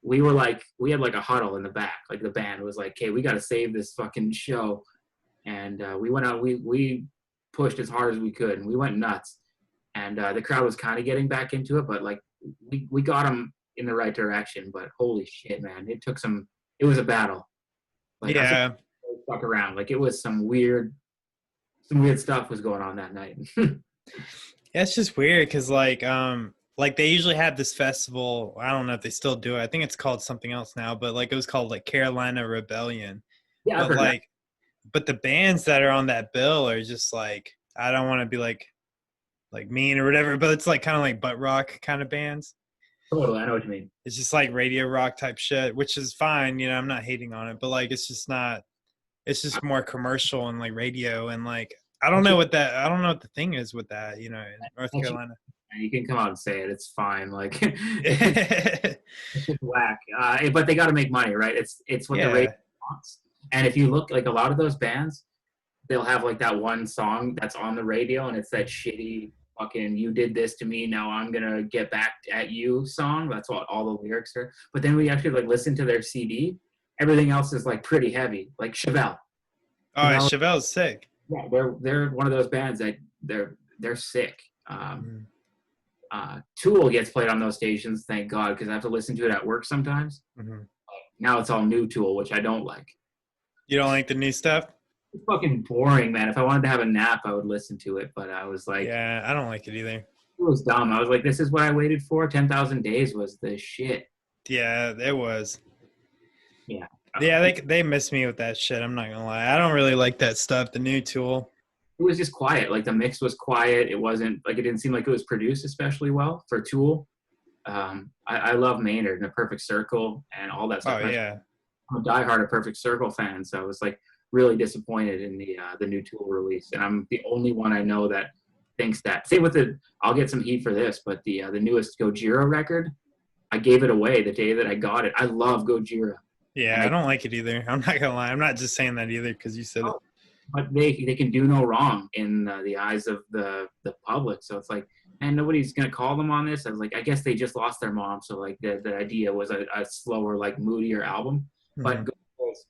we had like a huddle in the back. Like the band was like, "Hey, we got to save this fucking show," and we went out. We pushed as hard as we could, and we went nuts. And the crowd was kind of getting back into it, but like we got them in the right direction. But holy shit, man, it was a battle. Like, yeah. Stuck around. Like it was some weird stuff was going on that night. Yeah, it's just weird because like they usually have this festival. I don't know if they still do it. I think it's called something else now, but like it was called like Carolina Rebellion. Yeah, but the bands that are on that bill are just like, I don't want to be like mean or whatever, but it's like kind of like butt rock kind of bands. Totally, I know what you mean. It's just like radio rock type shit, which is fine. I'm not hating on it, but like it's just more commercial and like radio and like I don't know what the thing is with that, in North Carolina. You can come out and say it. It's fine. Like it's just whack. But they got to make money, right? It's what the radio wants. And if you look, like a lot of those bands, they'll have like that one song that's on the radio, and it's that shitty fucking "you did this to me, now I'm gonna get back at you" song. That's what all the lyrics are. But then we actually like listen to their CD. Everything else is like pretty heavy, like Chevelle. Oh, Chevelle's sick. Yeah, they're one of those bands that they're sick. Tool gets played on those stations, thank God, because I have to listen to it at work sometimes. Now it's all new Tool, which I don't like. You don't like the new stuff? It's fucking boring, man. If I wanted to have a nap, I would listen to it, but I was like, yeah, I don't like it either. It was dumb. I was like, this is what I waited for. 10,000 Days was the shit. Yeah, it was. Yeah. Yeah, they missed me with that shit. I'm not gonna lie. I don't really like that stuff. The new Tool. It was just quiet. Like the mix was quiet. It wasn't like, it didn't seem like it was produced especially well for Tool. I love Maynard and A Perfect Circle and all that stuff. Oh yeah. I'm a diehard A Perfect Circle fan, so I was like really disappointed in the new Tool release. And I'm the only one I know that thinks that. Same with I'll get some heat for this, but the newest Gojira record, I gave it away the day that I got it. I love Gojira. Yeah, I don't like it either. I'm not gonna lie. I'm not just saying that either because you said it. But they can do no wrong in the eyes of the public. So it's like, man, nobody's gonna call them on this. I was like, I guess they just lost their mom. So like the idea was a slower, like moodier album. But Gojira is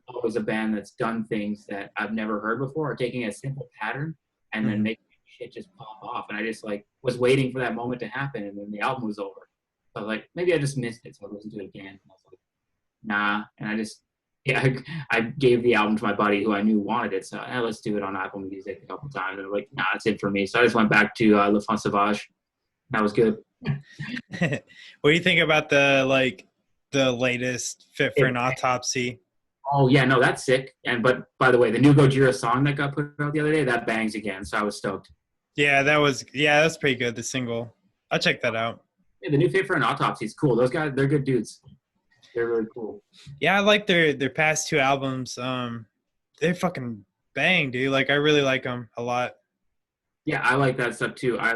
always a band that's done things that I've never heard before, or taking a simple pattern and then making shit just pop off. And I just like was waiting for that moment to happen, and then the album was over. So I was like, maybe I just missed it. So I listened to it again. And I was like, nah. And I gave the album to my buddy who I knew wanted it. So let's do it on Apple Music a couple times. And I'm like, nah, that's it for me. So I just went back to Le Fond Sauvage. That was good. What do you think about the latest Fit for an Autopsy? Oh yeah, no, that's sick. But by the way, the new Gojira song that got put out the other day, that bangs again. So I was stoked. Yeah, that's pretty good. The single, I'll check that out. Yeah, the new Fit for an Autopsy is cool. Those guys, they're good dudes. They're really cool. Yeah, I like their past two albums. They're fucking bang, dude. Like I really like them a lot. Yeah, I like that stuff too. I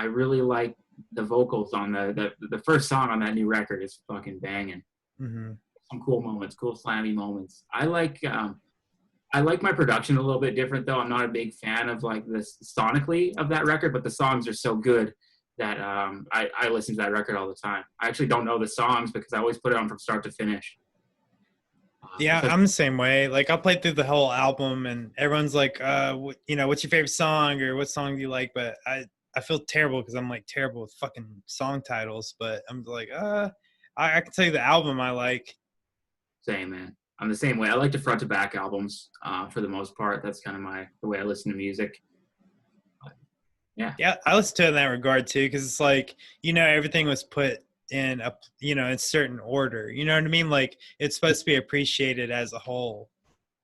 really like the vocals on the first song on that new record is fucking banging. Mm-hmm. Some cool moments, cool slammy moments. I like my production a little bit different though. I'm not a big fan of like this sonically of that record, but the songs are so good that I listen to that record all the time. I actually don't know the songs because I always put it on from start to finish. Yeah, I'm the same way. Like I'll play through the whole album and everyone's like, what's your favorite song or what song do you like? But I feel terrible because I'm like terrible with fucking song titles. But I'm like, I can tell you the album I like. Same, man. I'm the same way. I like to front to back albums for the most part. That's kind of the way I listen to music. But, yeah. Yeah, I listen to it in that regard too because it's like, everything was put in in certain order. You know what I mean? Like it's supposed to be appreciated as a whole.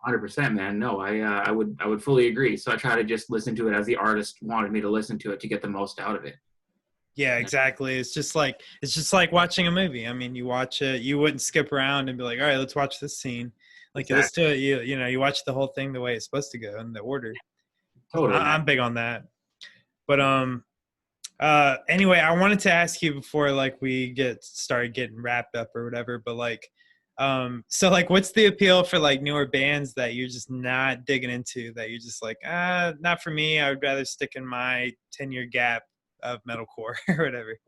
100%, man. No, I would fully agree. So I try to just listen to it as the artist wanted me to listen to it to get the most out of it. Yeah, exactly. It's just like watching a movie. I mean, you watch it, you wouldn't skip around and be like, all right, let's watch this scene. Like Exactly. you listen to it, you watch the whole thing the way it's supposed to go in the order. Totally. I'm big on that. But anyway, I wanted to ask you before like we started getting wrapped up or whatever, but like so like what's the appeal for like newer bands that you're just not digging into, that you're just like, not for me, I would rather stick in my 10-year gap of metalcore or whatever?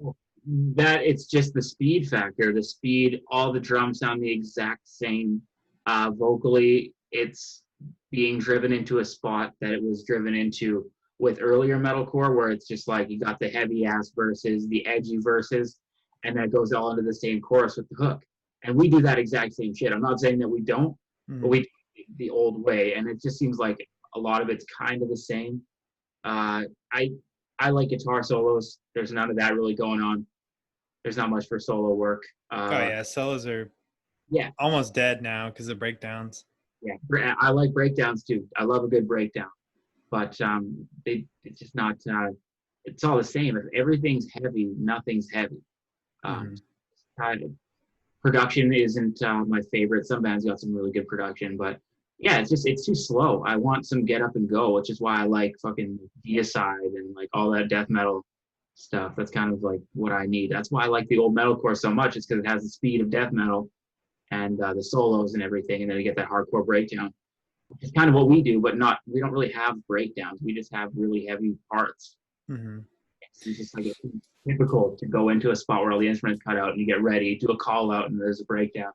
That it's just the speed factor. The speed, all the drums sound the exact same. Vocally, it's being driven into a spot that it was driven into with earlier metalcore, where it's just like you got the heavy ass verses, the edgy verses, and that goes all into the same chorus with the hook. And we do that exact same shit. I'm not saying that we don't, but we do it the old way, and it just seems like a lot of it's kind of the same. I like guitar solos. There's none of that really going on. There's not much for solo work. Oh yeah, solos are almost dead now because of breakdowns. Yeah, I like breakdowns too. I love a good breakdown, but it's just not. It's all the same. If everything's heavy, nothing's heavy. Kind of production isn't my favorite. Some bands got some really good production, but yeah, it's too slow. I want some get up and go, which is why I like fucking Deicide and like all that death metal stuff. That's kind of like what I need. That's why I like the old metalcore so much. It's because it has the speed of death metal and the solos and everything, and then you get that hardcore breakdown, which is kind of what we do, but we don't really have breakdowns. We just have really heavy parts. Mm-hmm. It's just like it's typical to go into a spot where all the instruments cut out and you get ready, do a call out, and there's a breakdown.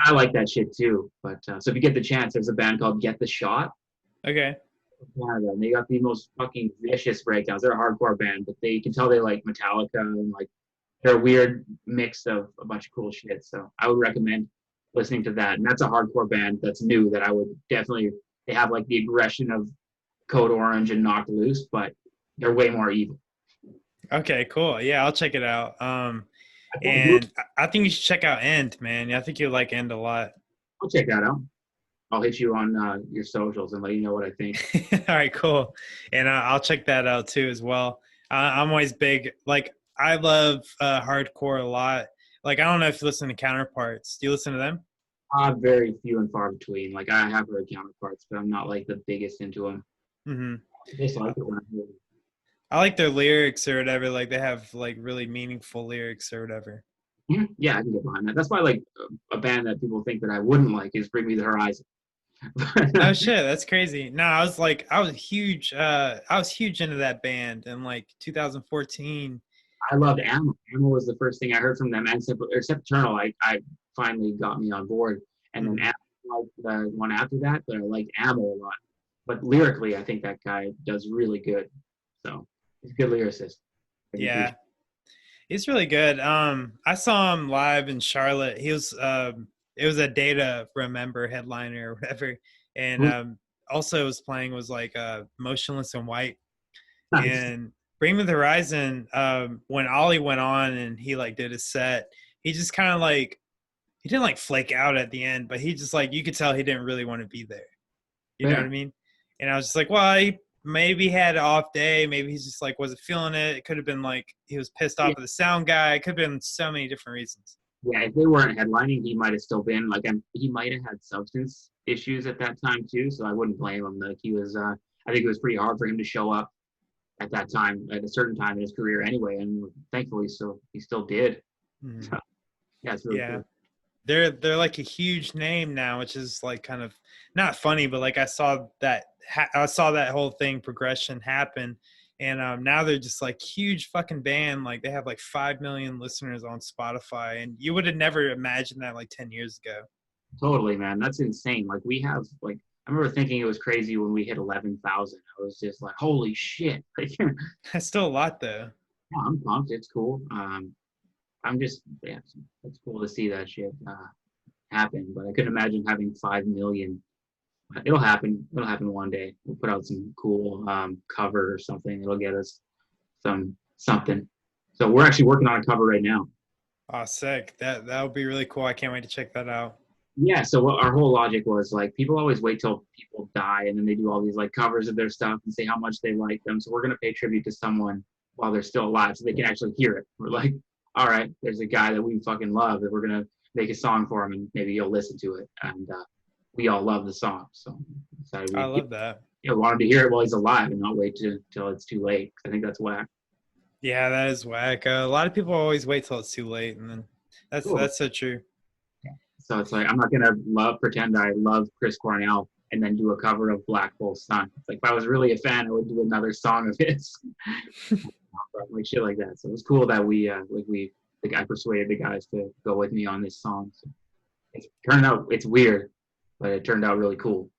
I like that shit too. But so if you get the chance, there's a band called Get the Shot. Okay. And they got the most fucking vicious breakdowns. They're a hardcore band, but you can tell they like Metallica and like they're a weird mix of a bunch of cool shit. So I would recommend listening to that. And that's a hardcore band that's new that I would definitely. They have like the aggression of Code Orange and Knocked Loose, but they're way more evil. Okay, cool. Yeah, I'll check it out. And I think you should check out End, man. I think you'll like End a lot. I'll check that out. I'll hit you on your socials and let you know what I think. All right, cool. And I'll check that out too as well. I'm always big. Like I love hardcore a lot. Like I don't know if you listen to Counterparts. Do you listen to them? Very few and far between. Like I have heard Counterparts, but I'm not like the biggest into them. Mm-hmm. I just like it when I hear them. I like their lyrics or whatever. Like they have like really meaningful lyrics or whatever. Yeah, I can get behind that. That's why like a band that people think that I wouldn't like is Bring Me the Horizon. Oh shit, that's crazy. No, I was huge into that band in like 2014. I loved Ammo. Ammo was the first thing I heard from them, and except Eternal, I finally got me on board. And then Ammo, the one after that, but I liked Ammo a lot. But lyrically, I think that guy does really good. So he's a good lyricist. Yeah, He's really good. I saw him live in Charlotte. He was it was a Day to Remember headliner or whatever, and also was playing was like Motionless in White Nice. and Bring Me the Horizon. When Ollie went on and he like did his set, he just kind of like he didn't like flake out at the end, but he just like you could tell he didn't really want to be there. You know what I mean? And I was just like, well, he maybe had an off day. Maybe he's just like wasn't feeling it. It could have been like he was pissed off at the sound guy. It could have been so many different reasons. Yeah, if they weren't headlining, he might have still been like he might have had substance issues at that time too. So I wouldn't blame him. Like he was, I think it was pretty hard for him to show up at that time, at a certain time in his career anyway. And thankfully, so he still did. Mm. So, yeah, it's really cool. They're like a huge name now, which is like kind of not funny, but like I saw that whole thing progression happen, and now they're just like huge fucking band. Like they have like 5 million listeners on Spotify, and you would have never imagined that like 10 years ago. Totally, man. That's insane. Like we have like I remember thinking it was crazy when we hit 11,000. I was just like, holy shit! Like, That's still a lot though. yeah, I'm pumped. It's cool. I'm just yeah, it's cool to see that shit happen. But I couldn't imagine having 5 million. It'll happen. It'll happen one day. We'll put out some cool cover or something. It'll get us something. So we're actually working on a cover right now. Oh, sick! That would be really cool. I can't wait to check that out. Yeah. So what our whole logic was like, people always wait till people die and then they do all these like covers of their stuff and say how much they like them. So we're gonna pay tribute to someone while they're still alive, so they can actually hear it. We're like, all right, there's a guy that we fucking love that we're gonna make a song for him and maybe you'll listen to it. And we all love the song. So I love that. Yeah, wanted to hear it while he's alive and not wait till it's too late. I think that's whack. Yeah, that is whack. A lot of people always wait till it's too late, and then that's so true. Yeah. So it's like I'm not gonna pretend I love Chris Cornell and then do a cover of Black Hole's Son. It's like if I was really a fan, I would do another song of his, like shit like that. So it was cool that I persuaded the guys to go with me on this song. So it turned out it's weird, but it turned out really cool.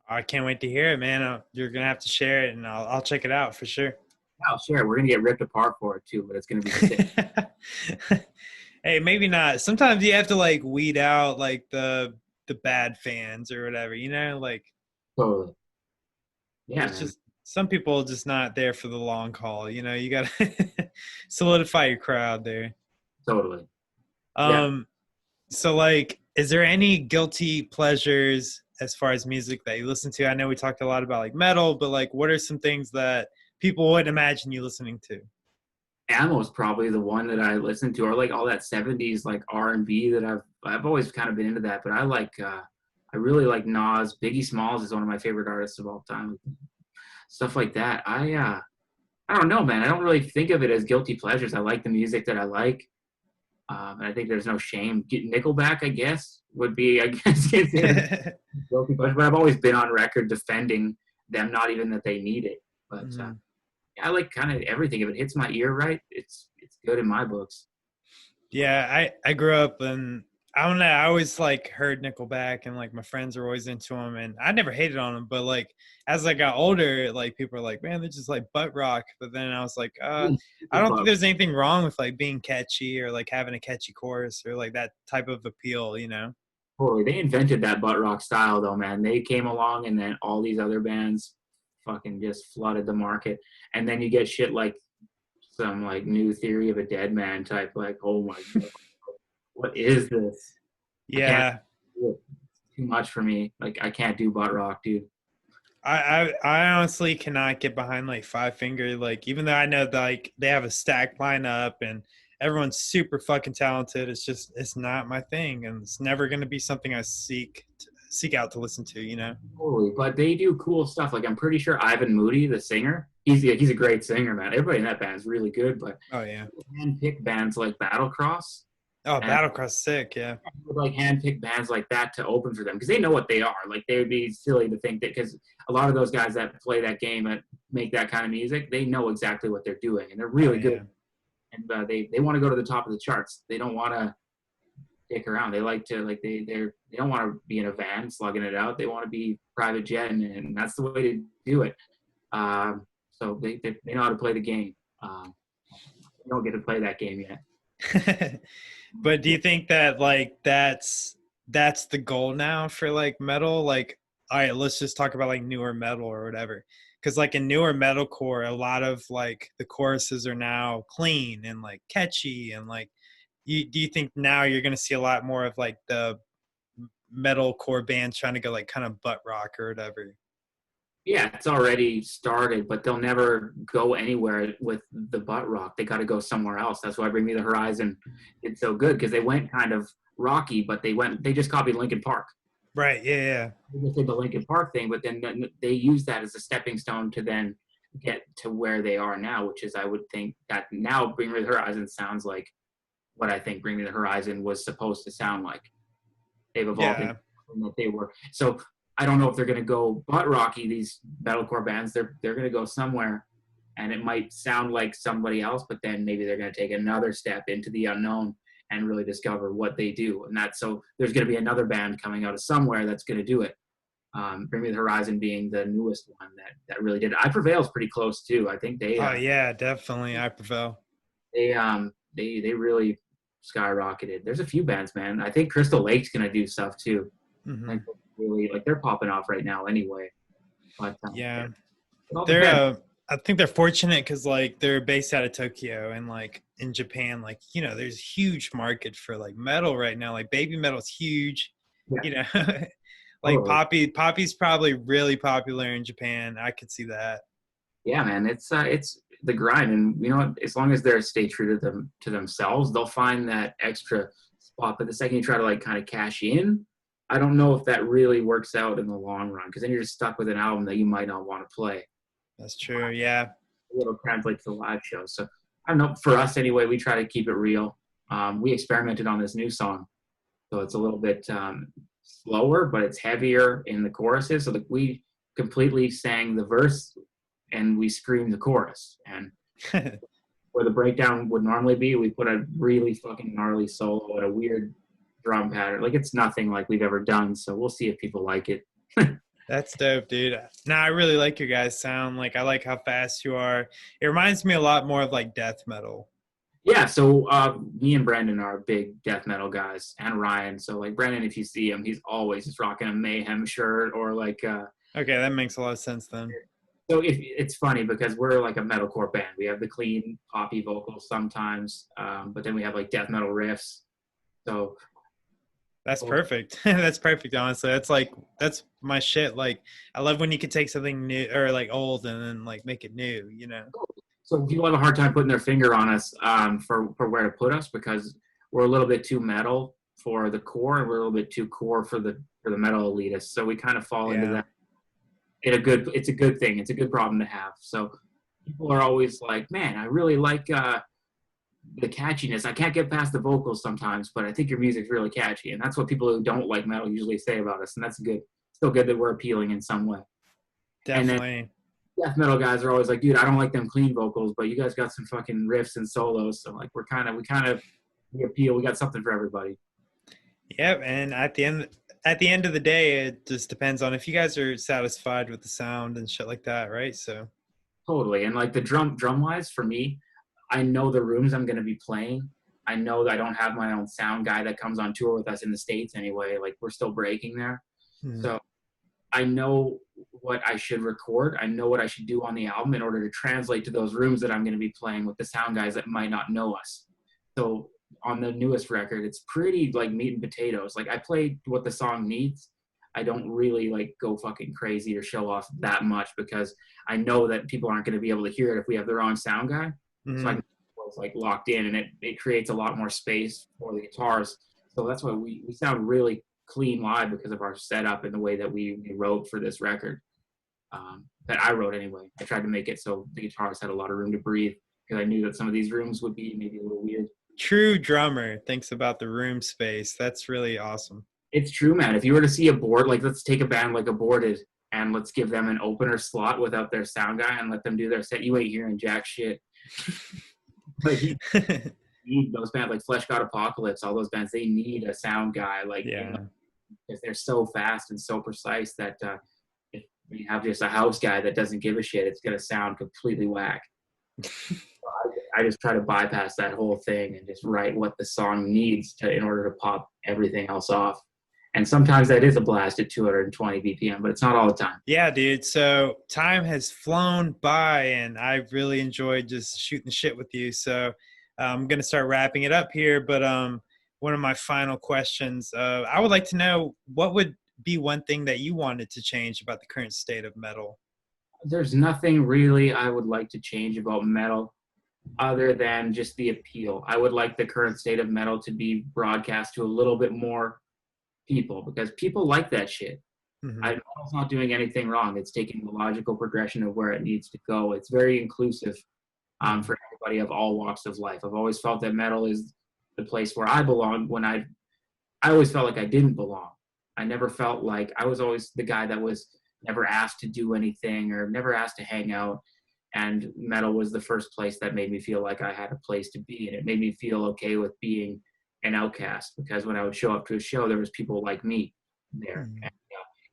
I can't wait to hear it, man. You're gonna have to share it, and I'll check it out for sure. I'll share it. We're gonna get ripped apart for it too, but it's gonna be sick. Hey, maybe not. Sometimes you have to like weed out like the bad fans or whatever, you know, like totally. Yeah, it's just some people are just not there for the long haul. You know, you gotta solidify your crowd there. Totally. So like, is there any guilty pleasures as far as music that you listen to? I know we talked a lot about like metal, but like, what are some things that people wouldn't imagine you listening to? Ammo's probably the one that I listen to, or like all that 70s like R&B that I've always kind of been into that, but I really like Nas. Biggie Smalls is one of my favorite artists of all time. Stuff like that. I don't know, man. I don't really think of it as guilty pleasures. I like the music that I like. And I think there's no shame. Nickelback, I guess, would be, I guess, guilty pleasure. But I've always been on record defending them, not even that they need it. But I like kind of everything. If it hits my ear right, it's good in my books. Yeah, I grew up and I don't know. I always like heard Nickelback and like my friends are always into them, and I never hated on them. But like as I got older, like people are like, man, they're just like butt rock. But then I was like, I don't think there's anything wrong with like being catchy or like having a catchy chorus or like that type of appeal, you know? Totally. They invented that butt rock style though, man. They came along and then all these other bands fucking just flooded the market. And then you get shit like some like new Theory of a Dead Man type, like, oh my God. What is this? Yeah. It's too much for me. Like I can't do butt rock, dude. I honestly cannot get behind like Five Finger. Like even though I know that, like they have a stacked lineup and everyone's super fucking talented, it's not my thing, and it's never gonna be something I seek out to listen to, you know. Totally, but they do cool stuff. Like I'm pretty sure Ivan Moody, the singer, he's a great singer, man. Everybody in that band is really good, but handpick bands like Battlecross. Oh, Battlecross, sick, yeah. Like handpick bands like that to open for them because they know what they are. Like they would be silly to think that because a lot of those guys that play that game and make that kind of music, they know exactly what they're doing and they're really good. And they want to go to the top of the charts. They don't want to dick around. They like to they don't want to be in a van slugging it out. They want to be private jet, and that's the way to do it. So they know how to play the game. You don't get to play that game yet. But do you think that like that's the goal now for like metal? Like, all right, let's just talk about like newer metal or whatever. Because like in newer metalcore, a lot of like the choruses are now clean and like catchy and like. Do you think now you're gonna see a lot more of like the metalcore bands trying to go like kind of butt rock or whatever? Yeah, it's already started, but they'll never go anywhere with the butt rock. They got to go somewhere else. That's why Bring Me the Horizon did so good, because they went kind of rocky, but they just copied Linkin Park. Right. Yeah. They just did the Linkin Park thing, but then they used that as a stepping stone to then get to where they are now, which is I would think that now Bring Me the Horizon sounds like what I think Bring Me the Horizon was supposed to sound like. They've evolved Yeah. in that they were. So I don't know if they're going to go butt rocky, these metalcore bands. They're going to go somewhere, and it might sound like somebody else, but then maybe they're going to take another step into the unknown and really discover what they do. And that's so there's going to be another band coming out of somewhere that's going to do it. Bring Me the Horizon being the newest one that really did it. I Prevail's pretty close too. I think they. Oh yeah, definitely. I prevail. They really skyrocketed. There's a few bands, man. I think Crystal Lake's gonna do stuff too. Mm-hmm. Like really, like they're popping off right now anyway. But yeah, they're I think they're fortunate because like they're based out of Tokyo and like in Japan, like there's a huge market for like metal right now. Like baby metal's huge. Yeah. Like totally. poppy's probably really popular in Japan. I could see that. Yeah, man, it's the grind, and you know what? As long as they stay true to themselves, they'll find that extra spot. But the second you try to like kind of cash in, I don't know if that really works out in the long run, because then you're just stuck with an album that you might not want to play. That's true. Yeah. It'll translate to the live show. So I don't know. For us anyway, we try to keep it real. We experimented on this new song, so it's a little bit slower, but it's heavier in the choruses. So we completely sang the verse and we screamed the chorus. And where the breakdown would normally be, we put a really fucking gnarly solo and a weird drum pattern. Like it's nothing like we've ever done. So we'll see if people like it. That's dope, dude. No, I really like your guys' sound. Like, I like how fast you are. It reminds me a lot more of like death metal. Yeah, so me and Brandon are big death metal guys, and Ryan. So like Brandon, if you see him, he's always just rocking a Mayhem shirt or like. Okay, that makes a lot of sense then. So if it's funny because we're like a metalcore band. We have the clean poppy vocals sometimes, but then we have like death metal riffs. So that's perfect. That's perfect, honestly. That's my shit. Like, I love when you can take something new or like old and then like make it new, So people have a hard time putting their finger on us for where to put us, because we're a little bit too metal for the core and we're a little bit too core for the metal elitists. So we kind of fall into that. It's a good thing. It's a good problem to have. So people are always like, man, I really like the catchiness. I can't get past the vocals sometimes, but I think your music's really catchy. And that's what people who don't like metal usually say about us. And that's good. Still good that we're appealing in some way. Definitely. And then death metal guys are always like, dude, I don't like them clean vocals, but you guys got some fucking riffs and solos. So like we appeal. We got something for everybody. Yep. And at the end of the day, it just depends on if you guys are satisfied with the sound and shit like that, right? So totally. And like the drum wise for me, I know the rooms I'm going to be playing. I know that I don't have my own sound guy that comes on tour with us in the States anyway. Like we're still breaking there. Mm-hmm. So I know what I should record. I know what I should do on the album in order to translate to those rooms that I'm going to be playing with the sound guys that might not know us. So on the newest record, it's pretty like meat and potatoes. Like I play what the song needs. I don't really like go fucking crazy or show off that much because I know that people aren't going to be able to hear it if we have the wrong sound guy. Mm-hmm. So I can like locked in, and it creates a lot more space for the guitars. So that's why we sound really clean live because of our setup and the way that we wrote for this record. That I wrote anyway. I tried to make it so the guitars had a lot of room to breathe because I knew that some of these rooms would be maybe a little weird. True drummer thinks about the room space. That's really awesome. It's true, man. If you were to see a board, like let's take a band like Aborted and let's give them an opener slot without their sound guy and let them do their set, you ain't hearing jack shit. Like those bands like Flesh God Apocalypse, all those bands, they need a sound guy, like because they're so fast and so precise that if you have just a house guy that doesn't give a shit, it's gonna sound completely whack. I just try to bypass that whole thing and just write what the song needs in order to pop everything else off. And sometimes that is a blast at 220 BPM, but it's not all the time. Yeah, dude. So time has flown by, and I've really enjoyed just shooting the shit with you. So I'm going to start wrapping it up here. But one of my final questions, I would like to know what would be one thing that you wanted to change about the current state of metal? There's nothing really I would like to change about metal other than just the appeal. I would like the current state of metal to be broadcast to a little bit more people, because people like that shit. Metal's not doing anything wrong. It's taking the logical progression of where it needs to go. It's very inclusive for everybody of all walks of life. I've always felt that metal is the place where I belong. When I always felt like I didn't belong. I never felt like I was always the guy that was never asked to do anything or never asked to hang out. And metal was the first place that made me feel like I had a place to be. And it made me feel okay with being an outcast, because when I would show up to a show, there was people like me there. And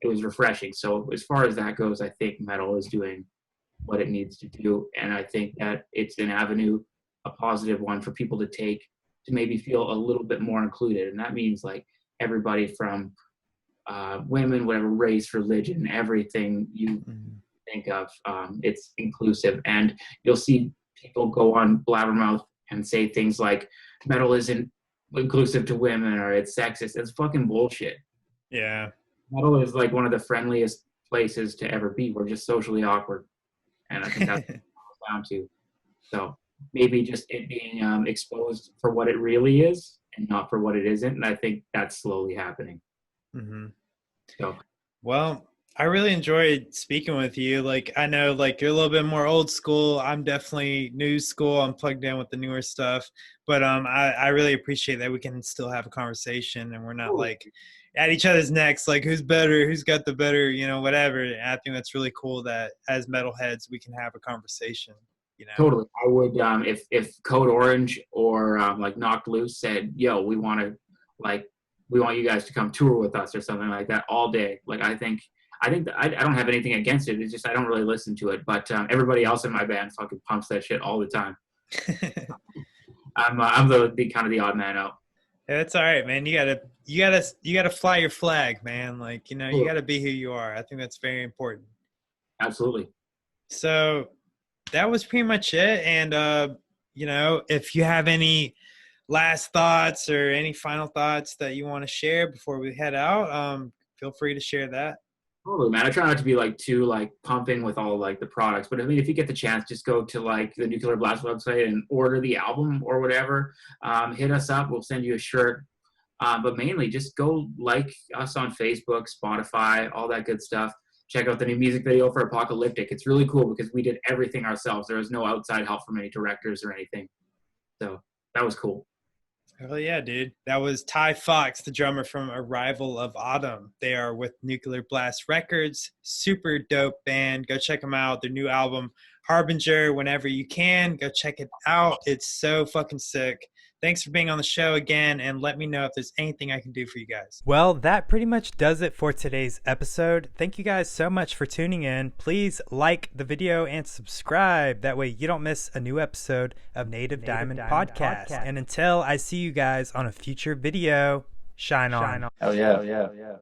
it was refreshing. So as far as that goes, I think metal is doing what it needs to do. And I think that it's an avenue, a positive one for people to take to maybe feel a little bit more included. And that means like everybody from women, whatever race, religion, everything you think of, it's inclusive. And you'll see people go on Blabbermouth and say things like metal isn't inclusive to women or it's sexist. It's fucking bullshit. Yeah. Metal is like one of the friendliest places to ever be. We're just socially awkward. And I think that's what it comes down to. So maybe just it being exposed for what it really is and not for what it isn't. And I think that's slowly happening. So, well, I really enjoyed speaking with you. Like, I know like you're a little bit more old school. I'm definitely new school. I'm plugged in with the newer stuff, but I really appreciate that we can still have a conversation and we're not like at each other's necks, like who's better, who's got the better, you know, whatever. And I think that's really cool that as metalheads, we can have a conversation, you know? Totally. I would, if Code Orange or like Knocked Loose said, yo, we want you guys to come tour with us or something like that all day. Like, I don't have anything against it. It's just I don't really listen to it. But everybody else in my band fucking pumps that shit all the time. I'm the kind of the odd man out. Yeah, that's all right, man. You gotta fly your flag, man. Like, you know, you gotta be who you are. I think that's very important. Absolutely. So that was pretty much it. And you know, if you have any last thoughts or any final thoughts that you want to share before we head out, feel free to share that. Totally, man. I try not to be like too like pumping with all like the products, but I mean, if you get the chance, just go to like the Nuclear Blast website and order the album or whatever. Hit us up. We'll send you a shirt. But mainly just go like us on Facebook, Spotify, all that good stuff. Check out the new music video for Apocalyptic. It's really cool because we did everything ourselves. There was no outside help from any directors or anything. So that was cool. Oh yeah, dude. That was Ty Fox, the drummer from Arrival of Autumn. They are with Nuclear Blast Records. Super dope band. Go check them out. Their new album, Harbinger, whenever you can. Go check it out. It's so fucking sick. Thanks for being on the show again, and let me know if there's anything I can do for you guys. Well, that pretty much does it for today's episode. Thank you guys so much for tuning in. Please like the video and subscribe. That way you don't miss a new episode of Native Diamond Podcast. And until I see you guys on a future video, shine on. Hell yeah.